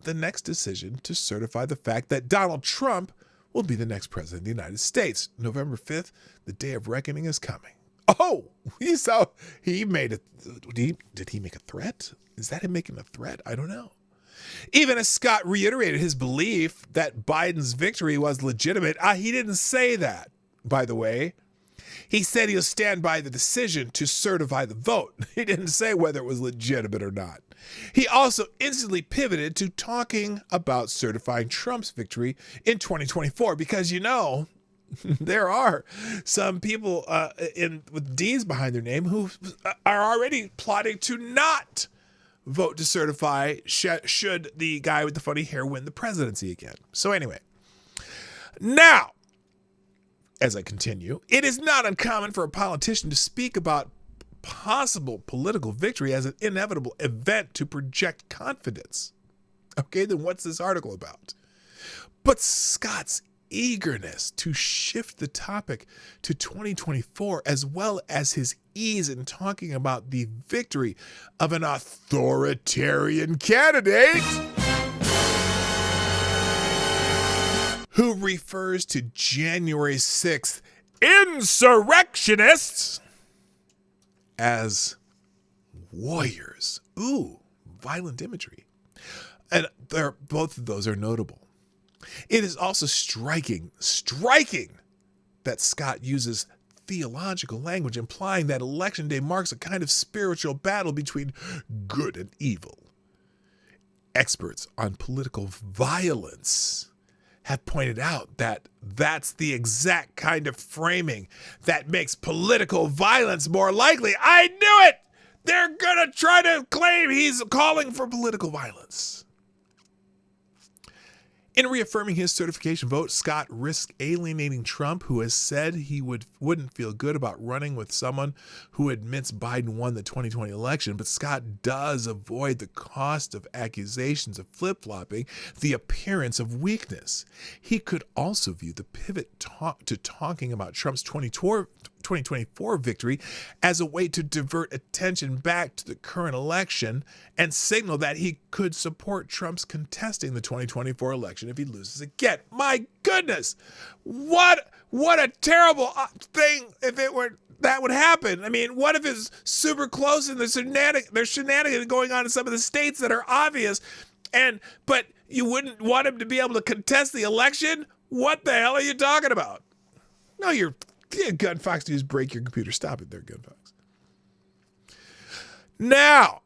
the next decision to certify the fact that Donald Trump will be the next president of the United States. November 5th, the day of reckoning is coming." Oh, he made did he make a threat? Is that him making a threat? I don't know. Even as Scott reiterated his belief that Biden's victory was legitimate, he didn't say that, by the way. He said he'll stand by the decision to certify the vote. He didn't say whether it was legitimate or not. He also instantly pivoted to talking about certifying Trump's victory in 2024 because, there are some people with D's behind their name who are already plotting to not vote to certify should the guy with the funny hair win the presidency again. So anyway, now, as I continue, it is not uncommon for a politician to speak about possible political victory as an inevitable event to project confidence. Okay, then what's this article about? But Scott's eagerness to shift the topic to 2024, as well as his ease in talking about the victory of an authoritarian candidate who refers to January 6th insurrectionists as warriors. Ooh, violent imagery. And both of those are notable. It is also striking that Scott uses theological language, implying that Election Day marks a kind of spiritual battle between good and evil. Experts on political violence have pointed out that that's the exact kind of framing that makes political violence more likely. I knew it! They're going to try to claim he's calling for political violence. In reaffirming his certification vote, Scott risked alienating Trump, who has said he wouldn't feel good about running with someone who admits Biden won the 2020 election. But Scott does avoid the cost of accusations of flip-flopping, the appearance of weakness. He could also view the pivot to talking about Trump's 2024 victory as a way to divert attention back to the current election and signal that he could support Trump's contesting the 2024 election if he loses again. My goodness, what a terrible thing if it were that would happen. I mean, what if it's super close and there's shenanigans going on in some of the states that are obvious, but you wouldn't want him to be able to contest the election? What the hell are you talking about? No, you're Gun Fox News, break your computer. Stop it there, Gun Fox. Now,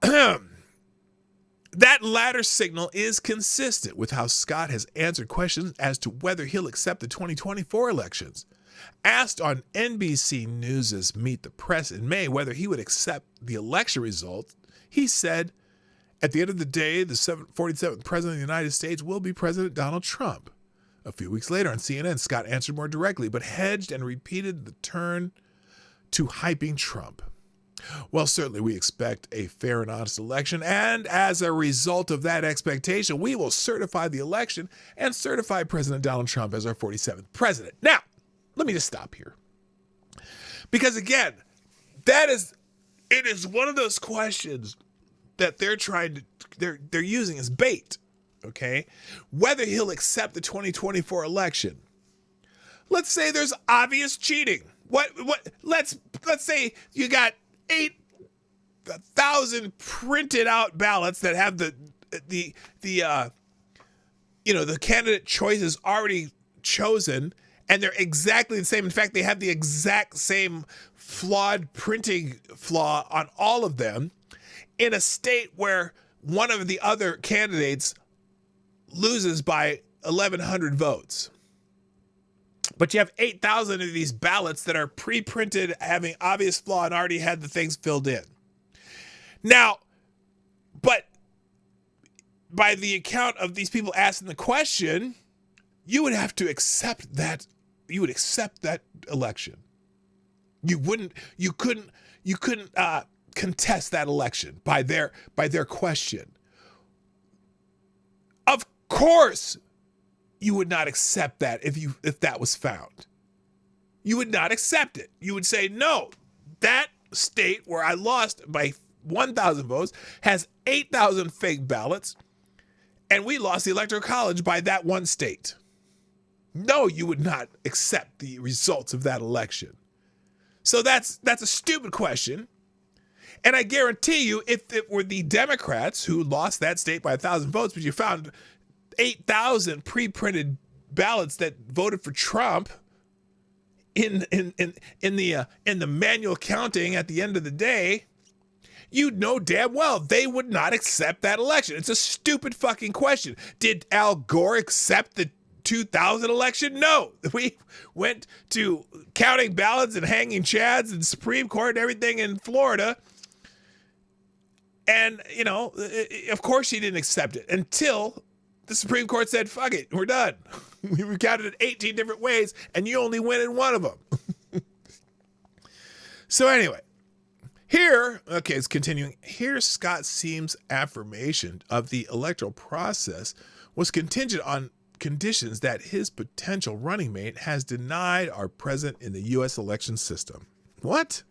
that latter signal is consistent with how Scott has answered questions as to whether he'll accept the 2024 elections. Asked on NBC News' Meet the Press in May whether he would accept the election result, he said, at the end of the day, the 47th president of the United States will be President Donald Trump. A few weeks later on CNN, Scott answered more directly, but hedged and repeated the turn to hyping Trump. Well, certainly we expect a fair and honest election, and as a result of that expectation, we will certify the election and certify President Donald Trump as our 47th president. Now, let me just stop here. Because again, it is one of those questions that they're using as bait. Okay, whether he'll accept the 2024 election. Let's say there's obvious cheating. Let's say you got 8,000 printed out ballots that have the candidate choices already chosen, and they're exactly the same. In fact, they have the exact same flawed printing flaw on all of them in a state where one of the other candidates loses by 1,100 votes. But you have 8,000 of these ballots that are pre-printed, having obvious flaw, and already had the things filled in. Now, but by the account of these people asking the question, you would have to accept that. You would accept that election. You couldn't contest that election by their question. Of course, you would not accept that if that was found. You would not accept it. You would say, no, that state where I lost by 1,000 votes has 8,000 fake ballots, and we lost the Electoral College by that one state. No, you would not accept the results of that election. So that's a stupid question. And I guarantee you, if it were the Democrats who lost that state by 1,000 votes, but you found 8,000 pre-printed ballots that voted for Trump in the manual counting at the end of the day, you'd know damn well they would not accept that election. It's a stupid fucking question. Did Al Gore accept the 2000 election? No. We went to counting ballots and hanging chads and Supreme Court and everything in Florida. And, of course he didn't accept it until the Supreme Court said, fuck it, we're done. We recounted it 18 different ways, and you only win in one of them. So anyway, it's continuing. Here, Scott Seam's affirmation of the electoral process was contingent on conditions that his potential running mate has denied are present in the U.S. election system. What?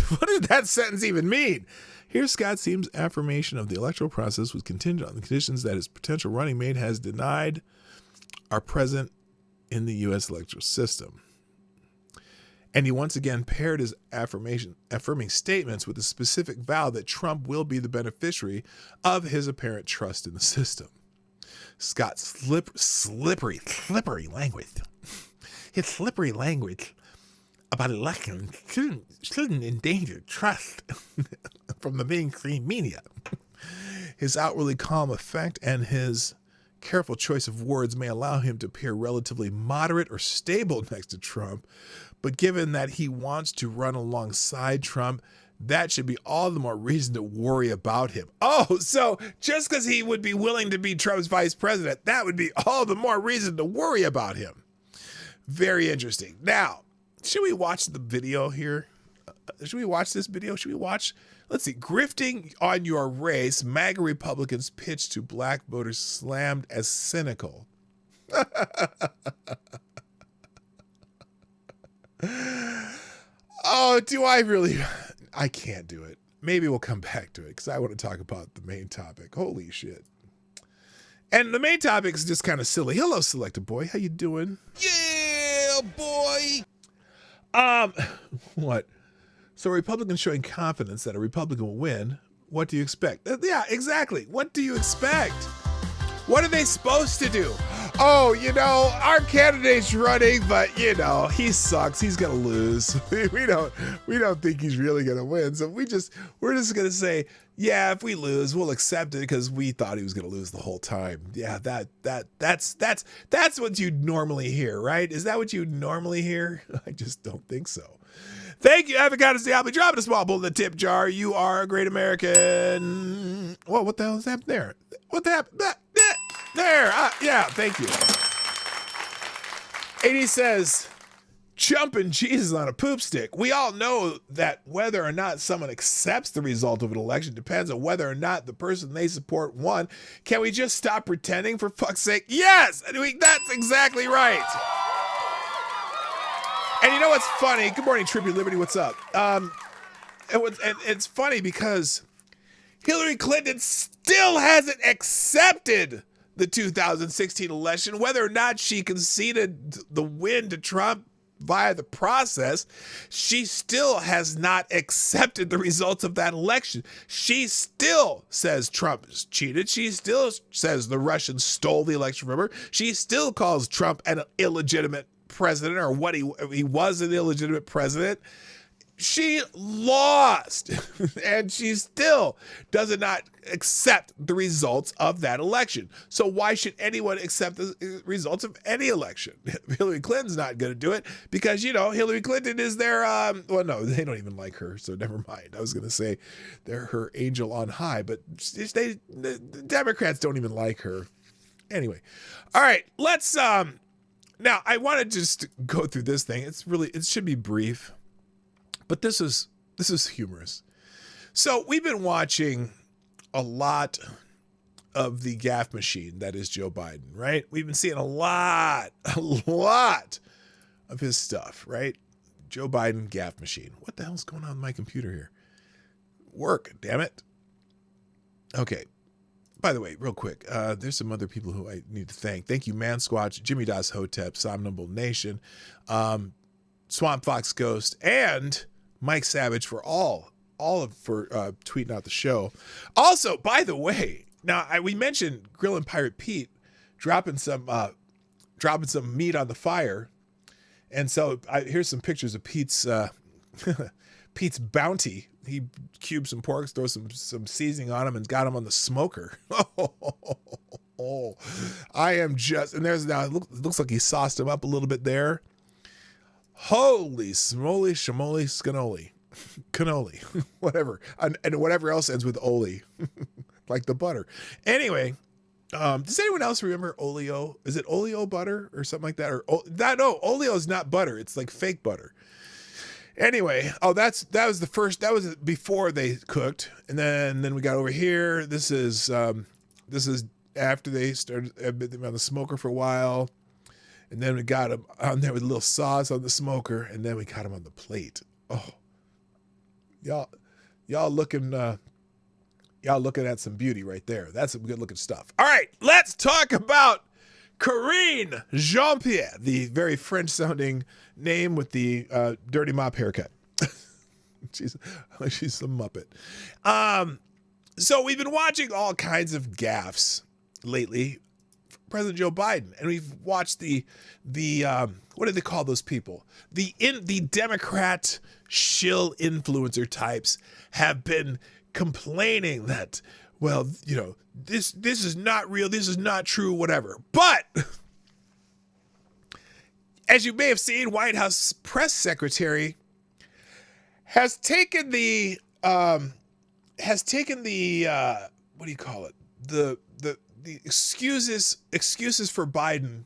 What does that sentence even mean? Here, Scott Seam's affirmation of the electoral process was contingent on the conditions that his potential running mate has denied are present in the U.S. electoral system. And he once again paired his affirming statements with a specific vow that Trump will be the beneficiary of his apparent trust in the system. Scott's slippery language. His slippery language about elections shouldn't endanger trust from the mainstream media. His outwardly calm effect and his careful choice of words may allow him to appear relatively moderate or stable next to Trump. But given that he wants to run alongside Trump, that should be all the more reason to worry about him. Oh, so just because he would be willing to be Trump's vice president, that would be all the more reason to worry about him. Very interesting. Now, should we watch the video here? Should we watch this video? Should we watch, let's see, grifting on your race, MAGA Republicans pitch to black voters slammed as cynical. Oh, do I really? I can't do it. Maybe we'll come back to it because I want to talk about the main topic. Holy shit. And the main topic is just kind of silly. Hello, Selector Boy. How you doing? Yeah, boy. What? So Republicans showing confidence that a Republican will win. What do you expect? Yeah, exactly. What do you expect? What are they supposed to do? Oh, our candidate's running, but he sucks. He's gonna lose. We don't think he's really gonna win. So we're just gonna say, yeah, if we lose, we'll accept it because we thought he was gonna lose the whole time. Yeah, that's what you normally hear, right? Is that what you normally hear? I just don't think so. Thank you, Avocados. I'll be dropping a small bowl in the tip jar. You are a great American. Whoa, what the hell is happening there? What the hell? There. Yeah, thank you. 80 says, jumping Jesus on a poop stick. We all know that whether or not someone accepts the result of an election depends on whether or not the person they support won. Can we just stop pretending, for fuck's sake? Yes, that's exactly right. And you know what's funny? Good morning, Tribute Liberty. What's up? And it's funny because Hillary Clinton still hasn't accepted the 2016 election, whether or not she conceded the win to Trump via the process. She still has not accepted the results of that election. She still says Trump is cheated. She still says the Russians stole the election from her. She still calls Trump an illegitimate president, or what he was an illegitimate president. She lost, and she still does not accept the results of that election. So why should anyone accept the results of any election? Hillary Clinton's not going to do it because, Hillary Clinton is their, well, no, they don't even like her, so never mind. I was going to say they're her angel on high, but the Democrats don't even like her. Anyway, all right, let's, now I want to just go through this thing. It should be brief. But this is humorous. So we've been watching a lot of the gaffe machine that is Joe Biden, right? We've been seeing a lot of his stuff, right? Joe Biden gaffe machine. What the hell's going on with my computer here? Work, damn it. Okay. By the way, real quick, there's some other people who I need to thank. Thank you, Mansquatch, Jimmy Das Hotep, Somnambule Nation, Swamp Fox Ghost, and Mike Savage for tweeting out the show. Also, by the way, now we mentioned Grill and Pirate Pete dropping some meat on the fire, and so here's some pictures of Pete's Pete's bounty. He cubed some pork, throw some seasoning on them, and got them on the smoker. I am just, and there's now it looks like he sauced them up a little bit there. Holy smoly, shamoly, scanoli, cannoli, whatever. And whatever else ends with oli, like the butter. Anyway, does anyone else remember oleo? Is it oleo butter or something like that? No, oleo is not butter. It's like fake butter. Anyway, that was before they cooked. And then we got over here. This is after they started them on the smoker for a while. And then we got them on there with a little sauce on the smoker, and then we got them on the plate. Oh, y'all looking at some beauty right there. That's some good looking stuff. All right, let's talk about Karine Jean-Pierre, the very French sounding name with the dirty mop haircut. she's a Muppet. So we've been watching all kinds of gaffes lately. President Joe Biden, and we've watched the what do they call those people? The Democrat shill influencer types have been complaining that well, this is not real. This is not true, whatever. But as you may have seen, White House press secretary has taken the what do you call it? The excuses for Biden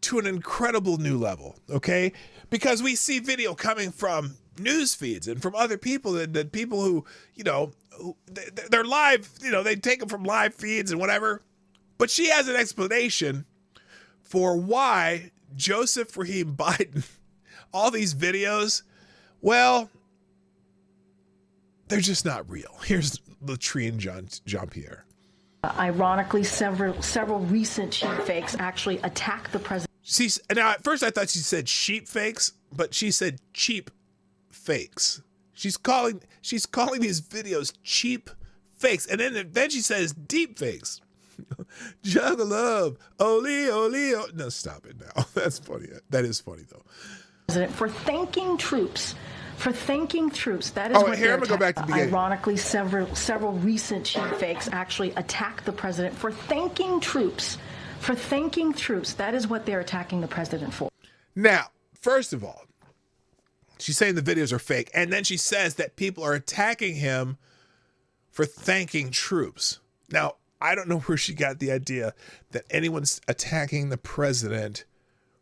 to an incredible new level, okay? Because we see video coming from news feeds and from other people that people who, they're live, they take them from live feeds and whatever. But she has an explanation for why Joseph Rahim Biden, all these videos, well, they're just not real. Here's Karine Jean-Pierre. Ironically, several recent sheep fakes actually attack the president. Now, at first I thought she said sheep fakes, but she said cheap fakes. She's calling these videos cheap fakes, and then she says deep fakes. Juggle love, oli oli. No, stop it now. That's funny. That is funny though. For thanking troops. That is what here I'm gonna go back to the beginning. Ironically, several recent sheep fakes actually attack the president for thanking troops. That is what they're attacking the president for. Now, first of all, she's saying the videos are fake, and then she says that people are attacking him for thanking troops. Now, I don't know where she got the idea that anyone's attacking the president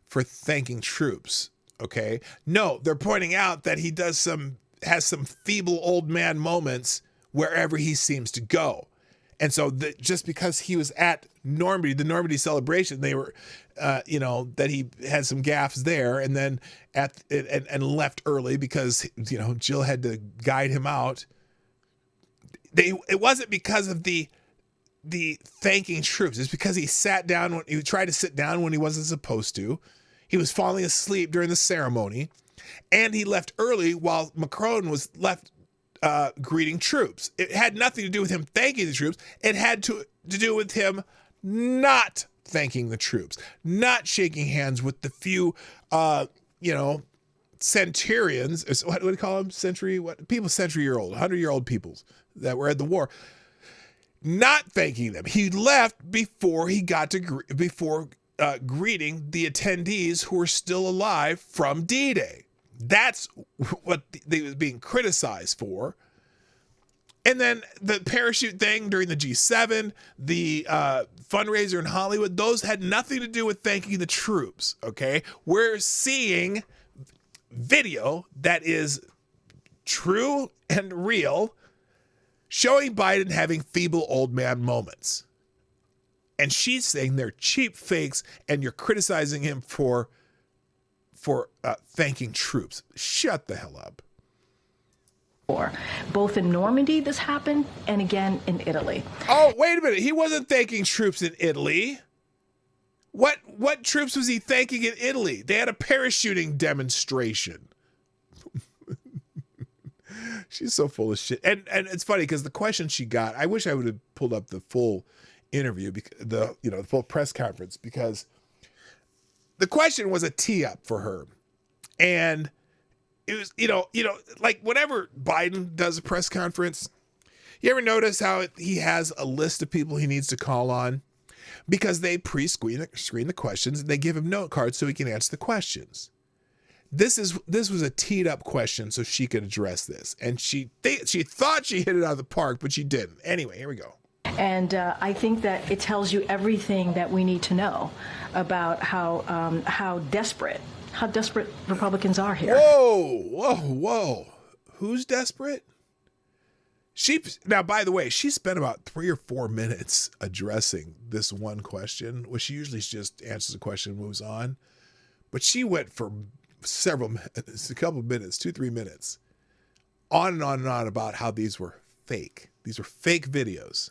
for thanking troops. Okay. No, they're pointing out that he has some feeble old man moments wherever he seems to go. And so just because he was at the Normandy celebration, they were, that he had some gaffes there and then and left early because, Jill had to guide him out. It wasn't because of the thanking troops. It's because he tried to sit down when he wasn't supposed to. He was falling asleep during the ceremony, and he left early while Macron was left greeting troops. It had nothing to do with him thanking the troops. It had to do with him not thanking the troops, not shaking hands with the few, centurions. What do you call them? Century-year-old, 100-year-old peoples that were at the war. Not thanking them. He left before he got to greeting the attendees who were still alive from D-Day. That's what they was being criticized for. And then the parachute thing during the G7, the fundraiser in Hollywood, those had nothing to do with thanking the troops, okay? We're seeing video that is true and real showing Biden having feeble old man moments. And she's saying they're cheap fakes, and you're criticizing him for thanking troops. Shut the hell up. Both in Normandy, this happened, and again in Italy. Oh, wait a minute. He wasn't thanking troops in Italy. What troops was he thanking in Italy? They had a parachuting demonstration. She's so full of shit. And it's funny because the question she got, I wish I would have pulled up the full interview, the full press conference, because the question was a tee up for her. And it was, like whenever Biden does a press conference, you ever notice how he has a list of people he needs to call on because they screen the questions and they give him note cards so he can answer the questions. This was a teed up question so she could address this. And she thought she hit it out of the park, but she didn't. Anyway, here we go. And I think that it tells you everything that we need to know about how desperate Republicans are here. Whoa. Who's desperate? Now, by the way, she spent about 3 or 4 minutes addressing this one question, which she usually just answers a question and moves on. But she went for several minutes, a couple of minutes, 2-3 minutes, on and on and on about how these were fake. These were fake videos.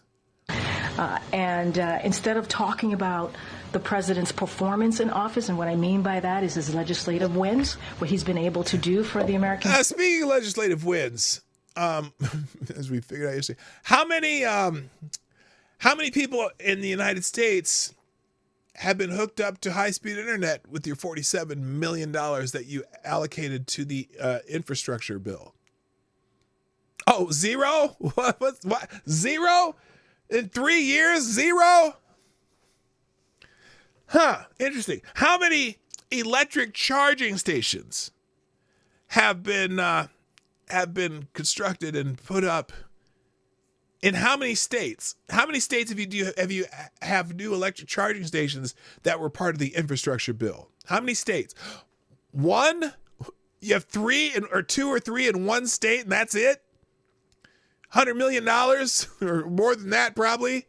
And instead of talking about the president's performance in office, and what I mean by that is his legislative wins, what he's been able to do for the American. Speaking of legislative wins, as we figured out yesterday, how many people in the United States have been hooked up to high-speed internet with your $47 million that you allocated to the infrastructure bill? Oh, zero? What? Zero? In 3 years, 0? Huh, interesting. How many electric charging stations have been constructed and put up in how many states? How many states have new electric charging stations that were part of the infrastructure bill? How many states? One? You have 3 or 2 or 3 in one state and that's it? $100 million or more than that probably?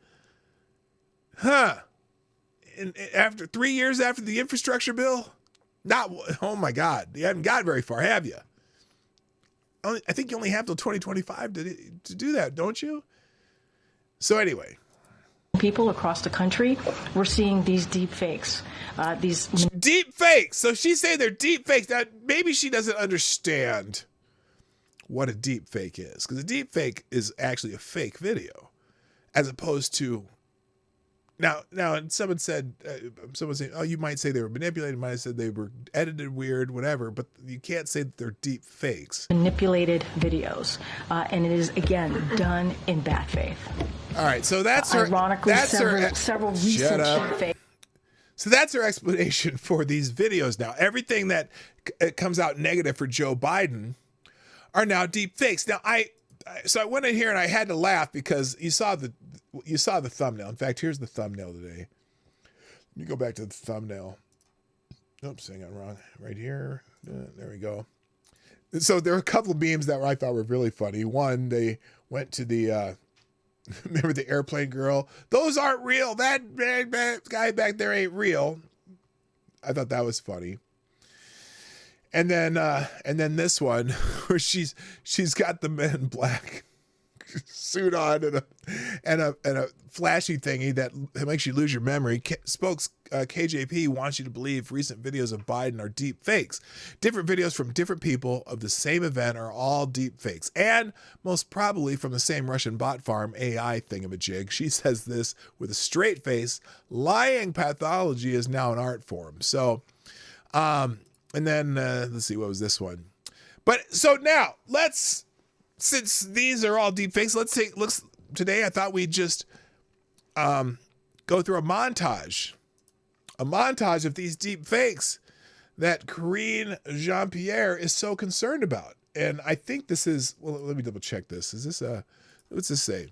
Huh. And after 3 years after the infrastructure bill? Oh my God. You haven't got very far, have you? I think you only have till 2025 to do that, don't you? So anyway. People across the country, we're seeing these deep fakes. Deep fakes. So she's saying they're deep fakes. Now, maybe she doesn't understand what a deep fake is. Because a deep fake is actually a fake video. As opposed to... Now, someone said, oh, you might say they were manipulated, might have said they were edited weird, whatever, but you can't say that they're deep fakes. Manipulated videos, and it is, again, done in bad faith. All right, so that's her... Ironically, several recent deep fakes. So that's her explanation for these videos now. Everything that comes out negative for Joe Biden are now deep fakes. Now, so I went in here and I had to laugh because you saw the thumbnail. In fact, here's the thumbnail today. Let me go back to the thumbnail. Oops, hang on, wrong. Right here. There we go. So there were a couple of memes that I thought were really funny. One, they went to the, remember the airplane girl? Those aren't real. That guy back there ain't real. I thought that was funny. And then this one where she's got the Men in Black suit on and a flashy thingy that makes you lose your memory. KJP wants you to believe recent videos of Biden are deep fakes. Different videos from different people of the same event are all deep fakes, and most probably from the same Russian bot farm AI thingamajig. She says this with a straight face. Lying pathology is now an art form. So, and then let's see, what was this one? But so now since these are all deep fakes, let's today I thought we'd just go through a montage of these deep fakes that Karine Jean-Pierre is so concerned about. And I think this is, well, let me double check this. Is this what's this say?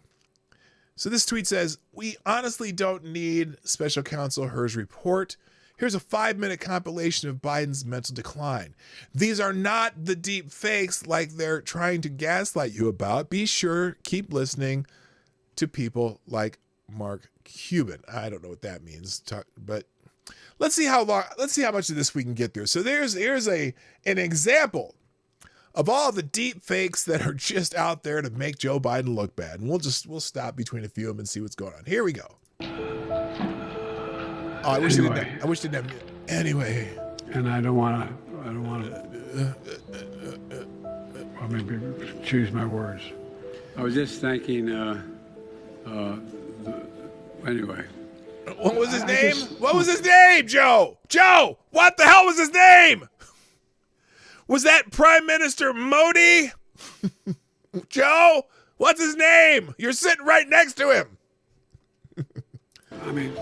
So this tweet says, "We honestly don't need special counsel Her's report. Here's a 5-minute compilation of Biden's mental decline. These are not the deep fakes like they're trying to gaslight you about. Be sure, keep listening to people like Mark Cuban." I don't know what that means, but let's see how much of this we can get through. So here's an example of all the deep fakes that are just out there to make Joe Biden look bad. And we'll stop between a few of them and see what's going on. Here we go. Oh, I wish they didn't have. Anyway. And I don't want to, well, maybe choose my words. I was just thinking, anyway. What was his name? What was his name, Joe? Joe, what the hell was his name? Was that Prime Minister Modi? Joe, what's his name? You're sitting right next to him. I mean...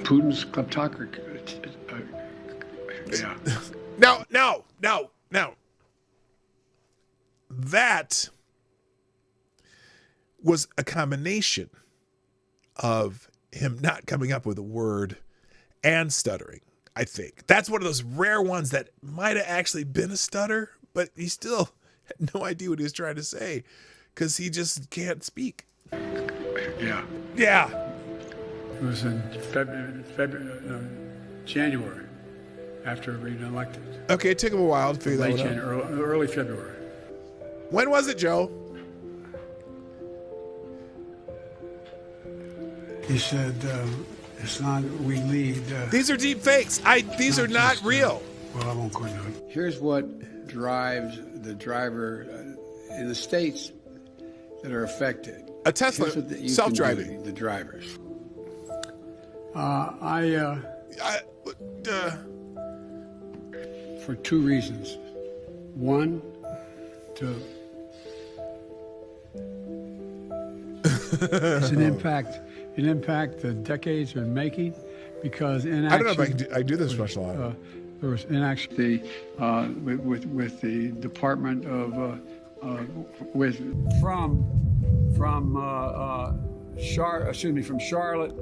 Putin's kleptocracy. Yeah. Now. That was a combination of him not coming up with a word and stuttering, I think. That's one of those rare ones that might have actually been a stutter, but he still had no idea what he was trying to say. Because he just can't speak. Yeah. Yeah. It was in January, after being elected. Okay, it took him a while to figure that out. Early February. When was it, Joe? He said, it's not, we lead. These are deep fakes. These are not real. Well, I won't go into it. Here's what drives the driver in the states that are affected. A Tesla, self-driving. The drivers. For 2 reasons. One, it's an impact the decades are making, because inaction. I don't know if I can do this much longer. There was inaction with the Department of from Charlotte,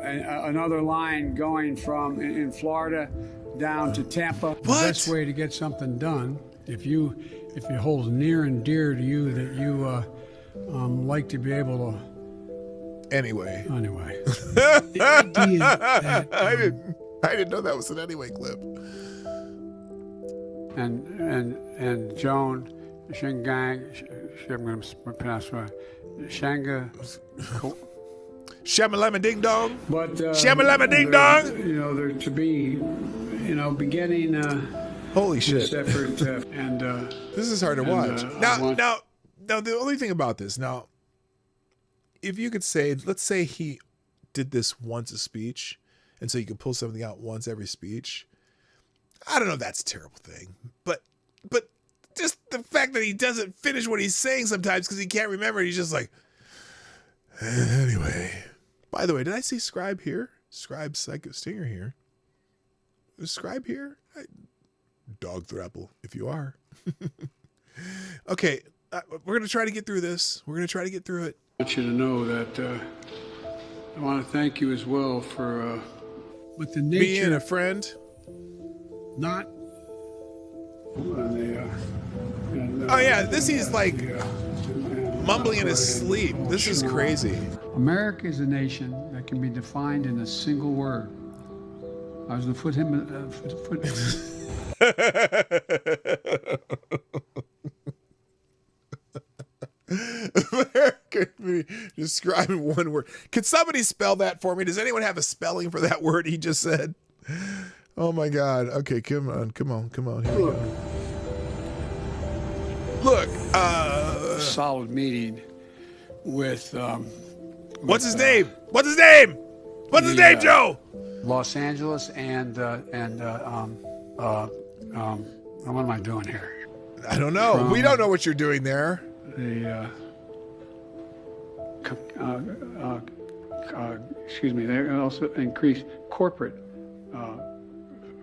another line going from in Florida down to Tampa. What? The best way to get something done, if it holds near and dear to you that you like to be able to. Anyway. The idea that, I didn't know that was an anyway clip. and Joan Shingang, I'm going to pronounce right, Shanga. Shamalama ding dong. But Shamalama ding dong. There to be, beginning. Holy shit! This effort, and this is hard to watch. Now, the only thing about this now, if you could say, let's say he did this once a speech, and so you could pull something out once every speech. I don't know if that's a terrible thing, but just the fact that he doesn't finish what he's saying sometimes because he can't remember. He's just like, anyway. By the way, did I see Scribe here? Scribe Psycho Stinger here. Is Scribe here? Dog Thrapple, if you are. Okay, we're going to try to get through this. We're going to try to get through it. I want you to know that I want to thank you as well for with the nature being a friend. Not. Oh yeah, this is like mumbling in his sleep. This is crazy. America is a nation that can be defined in a single word. I was going to put him. America can be described in one word. Could somebody spell that for me? Does anyone have a spelling for that word he just said? Oh my God. Okay, come on. Here we go. Look, solid meeting with what's his name? What's his name, Joe? Los Angeles and what am I doing here? I don't know. We don't know what you're doing there. Excuse me. They also increase corporate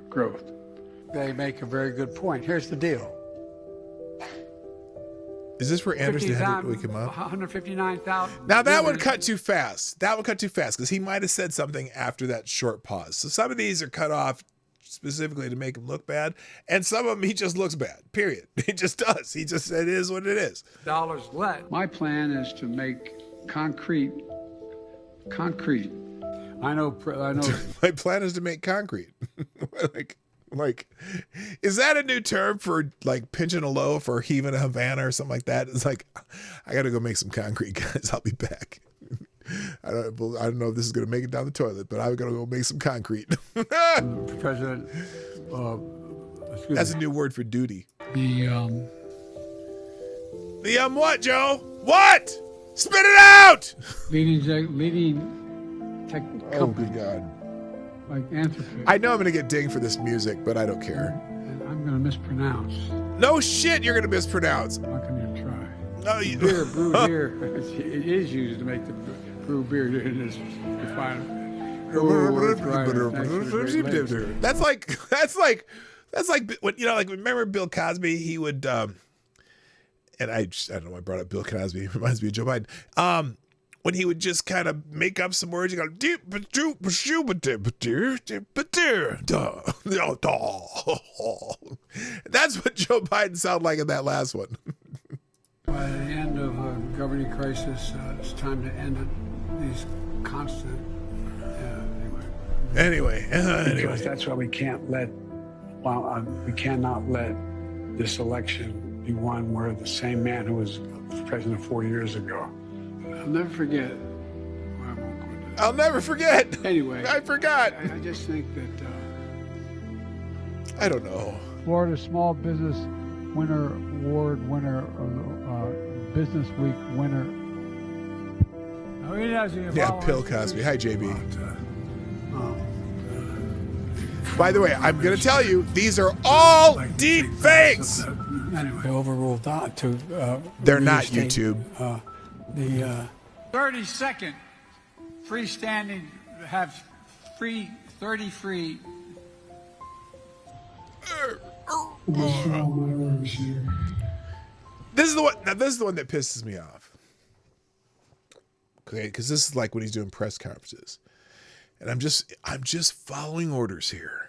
growth. They make a very good point. Here's the deal. Is this where Anderson had to wake him up? 159,000. Now that would cut too fast. Because he might have said something after that short pause. So some of these are cut off specifically to make him look bad, and some of them he just looks bad. Period. He just does. He just said it is what it is. Dollars less. My plan is to make concrete. I know. My plan is to make concrete. Like, is that a new term for like pinching a loaf or heaving a Havana or something like that? It's like, I got to go make some concrete, guys. I'll be back. I don't know if this is going to make it down the toilet, but I'm going to go make some concrete. President. That's a new word for duty. The what, Joe? What? Spit it out! leading tech Oh, company, good God. like Anthropy. I know I'm going to get dinged for this music, but I don't care. And I'm going to mispronounce. No shit, you're going to mispronounce. I'm not going to even try. No, you... Beer, brewed here. It is used to make the brew beer in this refinery. That's like what, like, remember Bill Cosby? He would and I don't know why I brought up Bill Cosby. It reminds me of Joe Biden. When he would just kind of make up some words, you go, that's what Joe Biden sounded like in that last one. By the end of a governing crisis, it's time to end these constant. Anyway. Because that's why we can't let. We cannot let this election be one where the same man who was president 4 years ago. I'll never forget. Well, I won't go into that. I'll never forget. Anyway, I forgot. I just think that. I don't know. Florida Small Business Winner Award winner, Business Week winner. Yeah, Bill Cosby. Hi, JB. By the way, I'm going to tell you, these are all deep fakes. Anyway, they overruled that to. They're not reinstate, YouTube. The 32nd freestanding have 30 free. This is the one. Now, this is the one that pisses me off. Okay, because this is like when he's doing press conferences, and I'm just following orders here.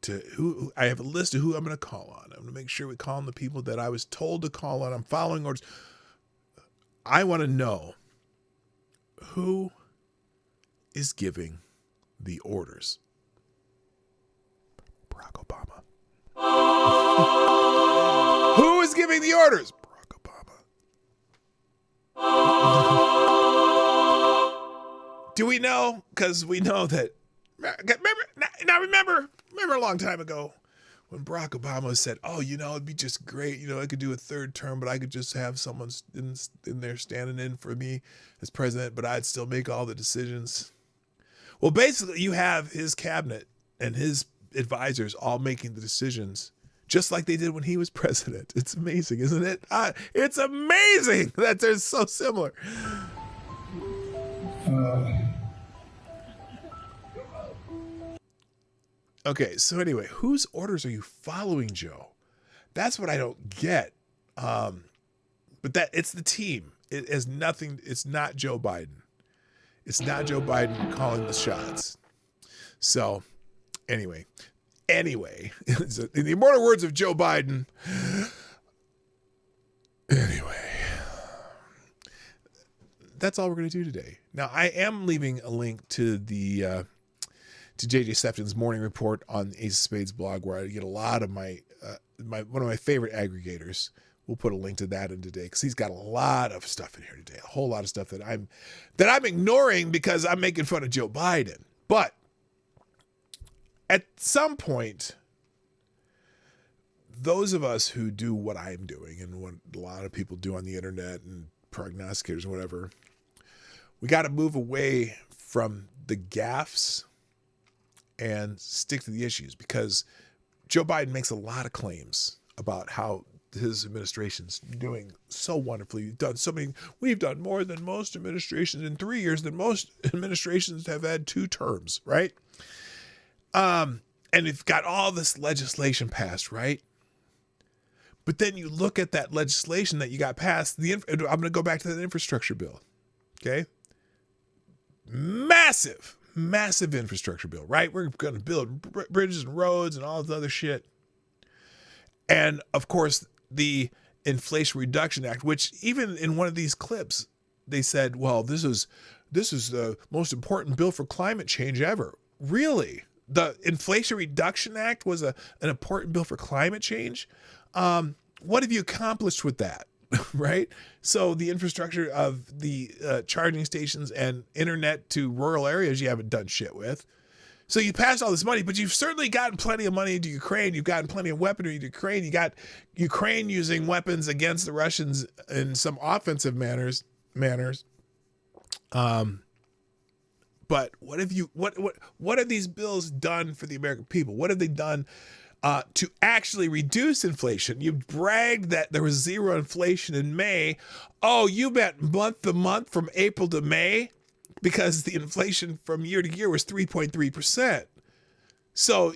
To who I have a list of who I'm going to call on. I'm going to make sure we call on the people that I was told to call on. I'm following orders. I want to know who is giving the orders. Barack Obama. Who is giving the orders? Barack Obama. Do we know? Because we know that. Remember a long time ago when Barack Obama said, "Oh, it'd be just great. I could do a third term, but I could just have someone in there standing in for me as president, but I'd still make all the decisions." Well, basically, you have his cabinet and his advisors all making the decisions, just like they did when he was president. It's amazing, isn't it? It's amazing that they're so similar. Okay, so anyway, whose orders are you following, Joe? That's what I don't get. But it's the team. It has nothing. It's not Joe Biden. It's not Joe Biden calling the shots. So, anyway, in the immortal words of Joe Biden. Anyway, that's all we're going to do today. Now, I am leaving a link to the. To JJ Sefton's morning report on Ace of Spades blog, where I get a lot of my one of my favorite aggregators. We'll put a link to that in today because he's got a lot of stuff in here today, a whole lot of stuff that I'm ignoring because I'm making fun of Joe Biden. But at some point, those of us who do what I'm doing and what a lot of people do on the internet and prognosticators and whatever, we got to move away from the gaffes and stick to the issues, because Joe Biden makes a lot of claims about how his administration's doing so wonderfully. We've done more than most administrations in 3 years, than most administrations have had 2 terms, right? And we've got all this legislation passed, right? But then you look at that legislation that you got passed. I'm going to go back to that infrastructure bill, okay? Massive infrastructure bill, right? We're going to build bridges and roads and all this other shit. And of course, the Inflation Reduction Act, which even in one of these clips, they said, well, this is the most important bill for climate change ever. Really? The Inflation Reduction Act was an important bill for climate change? What have you accomplished with that? Right? So the infrastructure of the charging stations and internet to rural areas, you haven't done shit with. So you passed all this money, but you've certainly gotten plenty of money into Ukraine. You've gotten plenty of weaponry into Ukraine. You got Ukraine using weapons against the Russians in some offensive manners. But what have these bills done for the American people? What have they done to actually reduce inflation? You bragged that there was zero inflation in May. Oh, you bet month to month from April to May, because the inflation from year to year was 3.3%. So,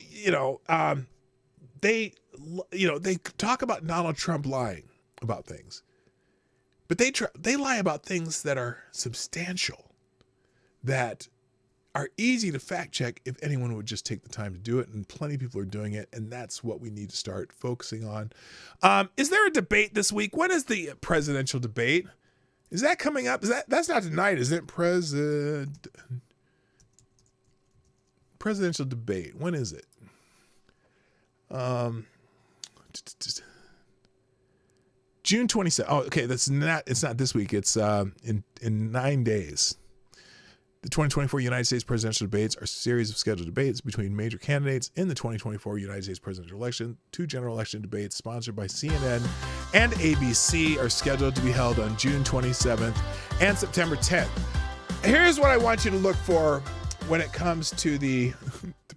they talk about Donald Trump lying about things, but they lie about things that are substantial, that are easy to fact check if anyone would just take the time to do it, and plenty of people are doing it, and that's what we need to start focusing on. Is there a debate this week? When is the presidential debate? Is that coming up? That's not tonight, is it? Presidential debate. When is it? June 27th. Oh, okay. It's not this week. It's in 9 days. The 2024 United States presidential debates are a series of scheduled debates between major candidates in the 2024 United States presidential election. 2 general election debates sponsored by CNN and ABC are scheduled to be held on June 27th and September 10th. Here's what I want you to look for when it comes to the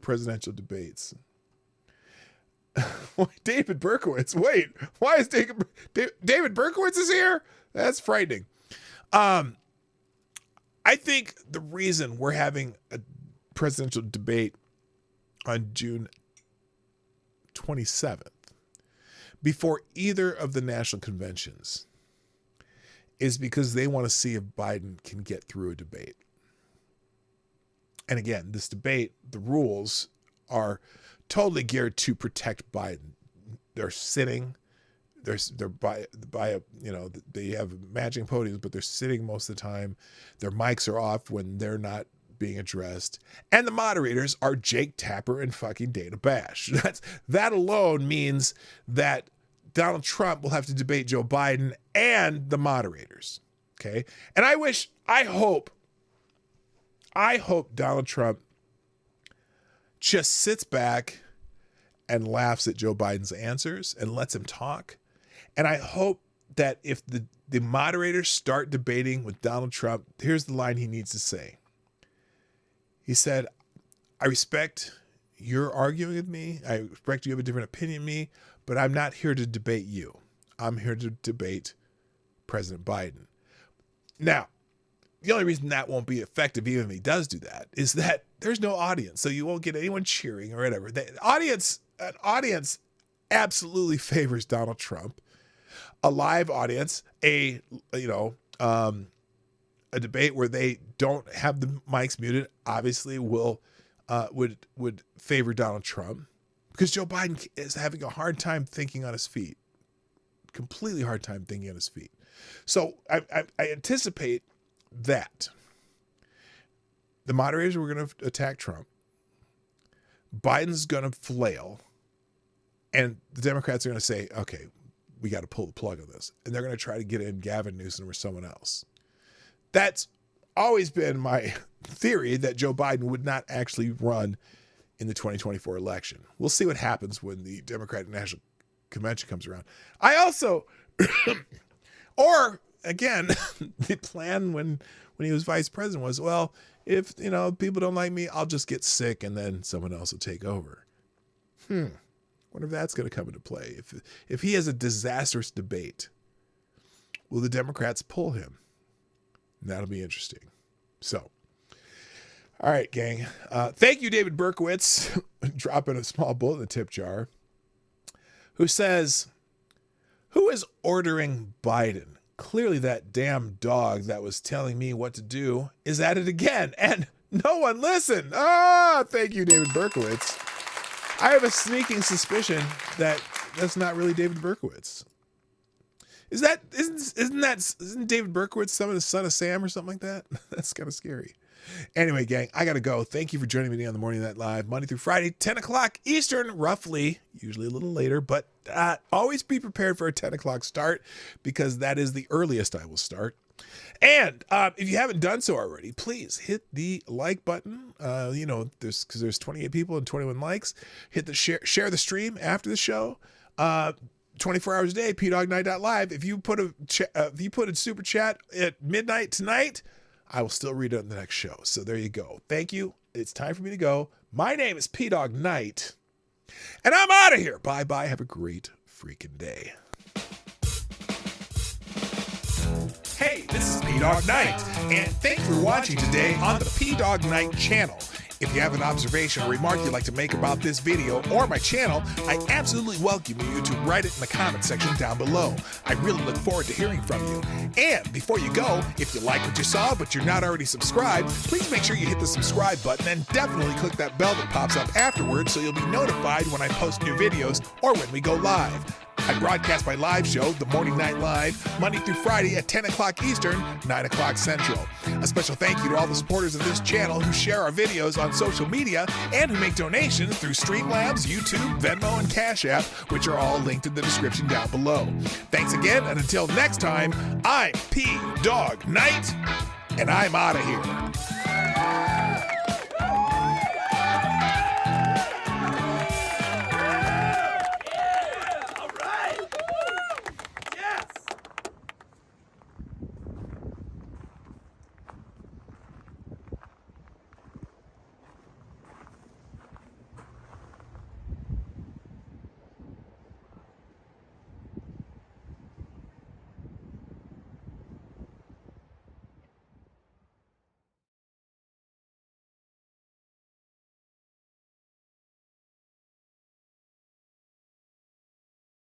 presidential debates. David Berkowitz. Wait, why is David Berkowitz is here? That's frightening. I think the reason we're having a presidential debate on June 27th, before either of the national conventions, is because they want to see if Biden can get through a debate. And again, this debate, the rules are totally geared to protect Biden. They're sitting, they're by they have matching podiums, but they're sitting most of the time. Their mics are off when they're not being addressed. And the moderators are Jake Tapper and fucking Dana Bash. That alone means that Donald Trump will have to debate Joe Biden and the moderators. Okay. And I hope Donald Trump just sits back and laughs at Joe Biden's answers and lets him talk. And I hope that if the moderators start debating with Donald Trump, here's the line he needs to say. He said, I respect you're arguing with me. I respect you have a different opinion than me, but I'm not here to debate you. I'm here to debate President Biden. Now, the only reason that won't be effective, even if he does do that, is that there's no audience. So you won't get anyone cheering or whatever. An audience absolutely favors Donald Trump. A live audience, a debate where they don't have the mics muted, obviously would favor Donald Trump, because Joe Biden is having a hard time thinking on his feet, completely hard time thinking on his feet. So I anticipate that the moderators were going to attack Trump. Biden's going to flail, and the Democrats are going to say, okay, we got to pull the plug on this. And they're going to try to get in Gavin Newsom or someone else. That's always been my theory, that Joe Biden would not actually run in the 2024 election. We'll see what happens when the Democratic National Convention comes around. I also, or again, the plan when he was vice president was, well, if people don't like me, I'll just get sick and then someone else will take over. Wonder if that's going to come into play. If he has a disastrous debate, will the Democrats pull him? That'll be interesting. So, all right, gang. Thank you, David Berkowitz, dropping a small bullet in the tip jar, who says, who is ordering Biden? Clearly that damn dog that was telling me what to do is at it again, and no one listened. Thank you, David Berkowitz. I have a sneaking suspicion that that's not really David Berkowitz. Isn't David Berkowitz some of the son of Sam or something like that? That's kind of scary. Anyway, gang, I got to go. Thank you for joining me on the Morning Night Live, Monday through Friday, 10 o'clock Eastern, roughly, usually a little later, but always be prepared for a 10 o'clock start, because that is the earliest I will start. And if you haven't done so already, please hit the like button. Because there's 28 people and 21 likes. Hit the share the stream after the show. 24 hours a day, pdognight.live. If you put a super chat at midnight tonight, I will still read it on the next show. So there you go. Thank you. It's time for me to go. My name is P-Dog Knight, and I'm out of here. Bye-bye. Have a great freaking day. Hey, this is P-Dog Knight, and thanks for watching today on the P-Dog Knight channel. If you have an observation or remark you'd like to make about this video or my channel, I absolutely welcome you to write it in the comment section down below. I really look forward to hearing from you. And before you go, if you like what you saw but you're not already subscribed, please make sure you hit the subscribe button and definitely click that bell that pops up afterwards so you'll be notified when I post new videos or when we go live. I broadcast my live show, The Morning Night Live, Monday through Friday at 10 o'clock Eastern, 9 o'clock Central. A special thank you to all the supporters of this channel who share our videos on social media and who make donations through Streamlabs, YouTube, Venmo, and Cash App, which are all linked in the description down below. Thanks again, and until next time, I'm P-Dog Knight, and I'm out of here.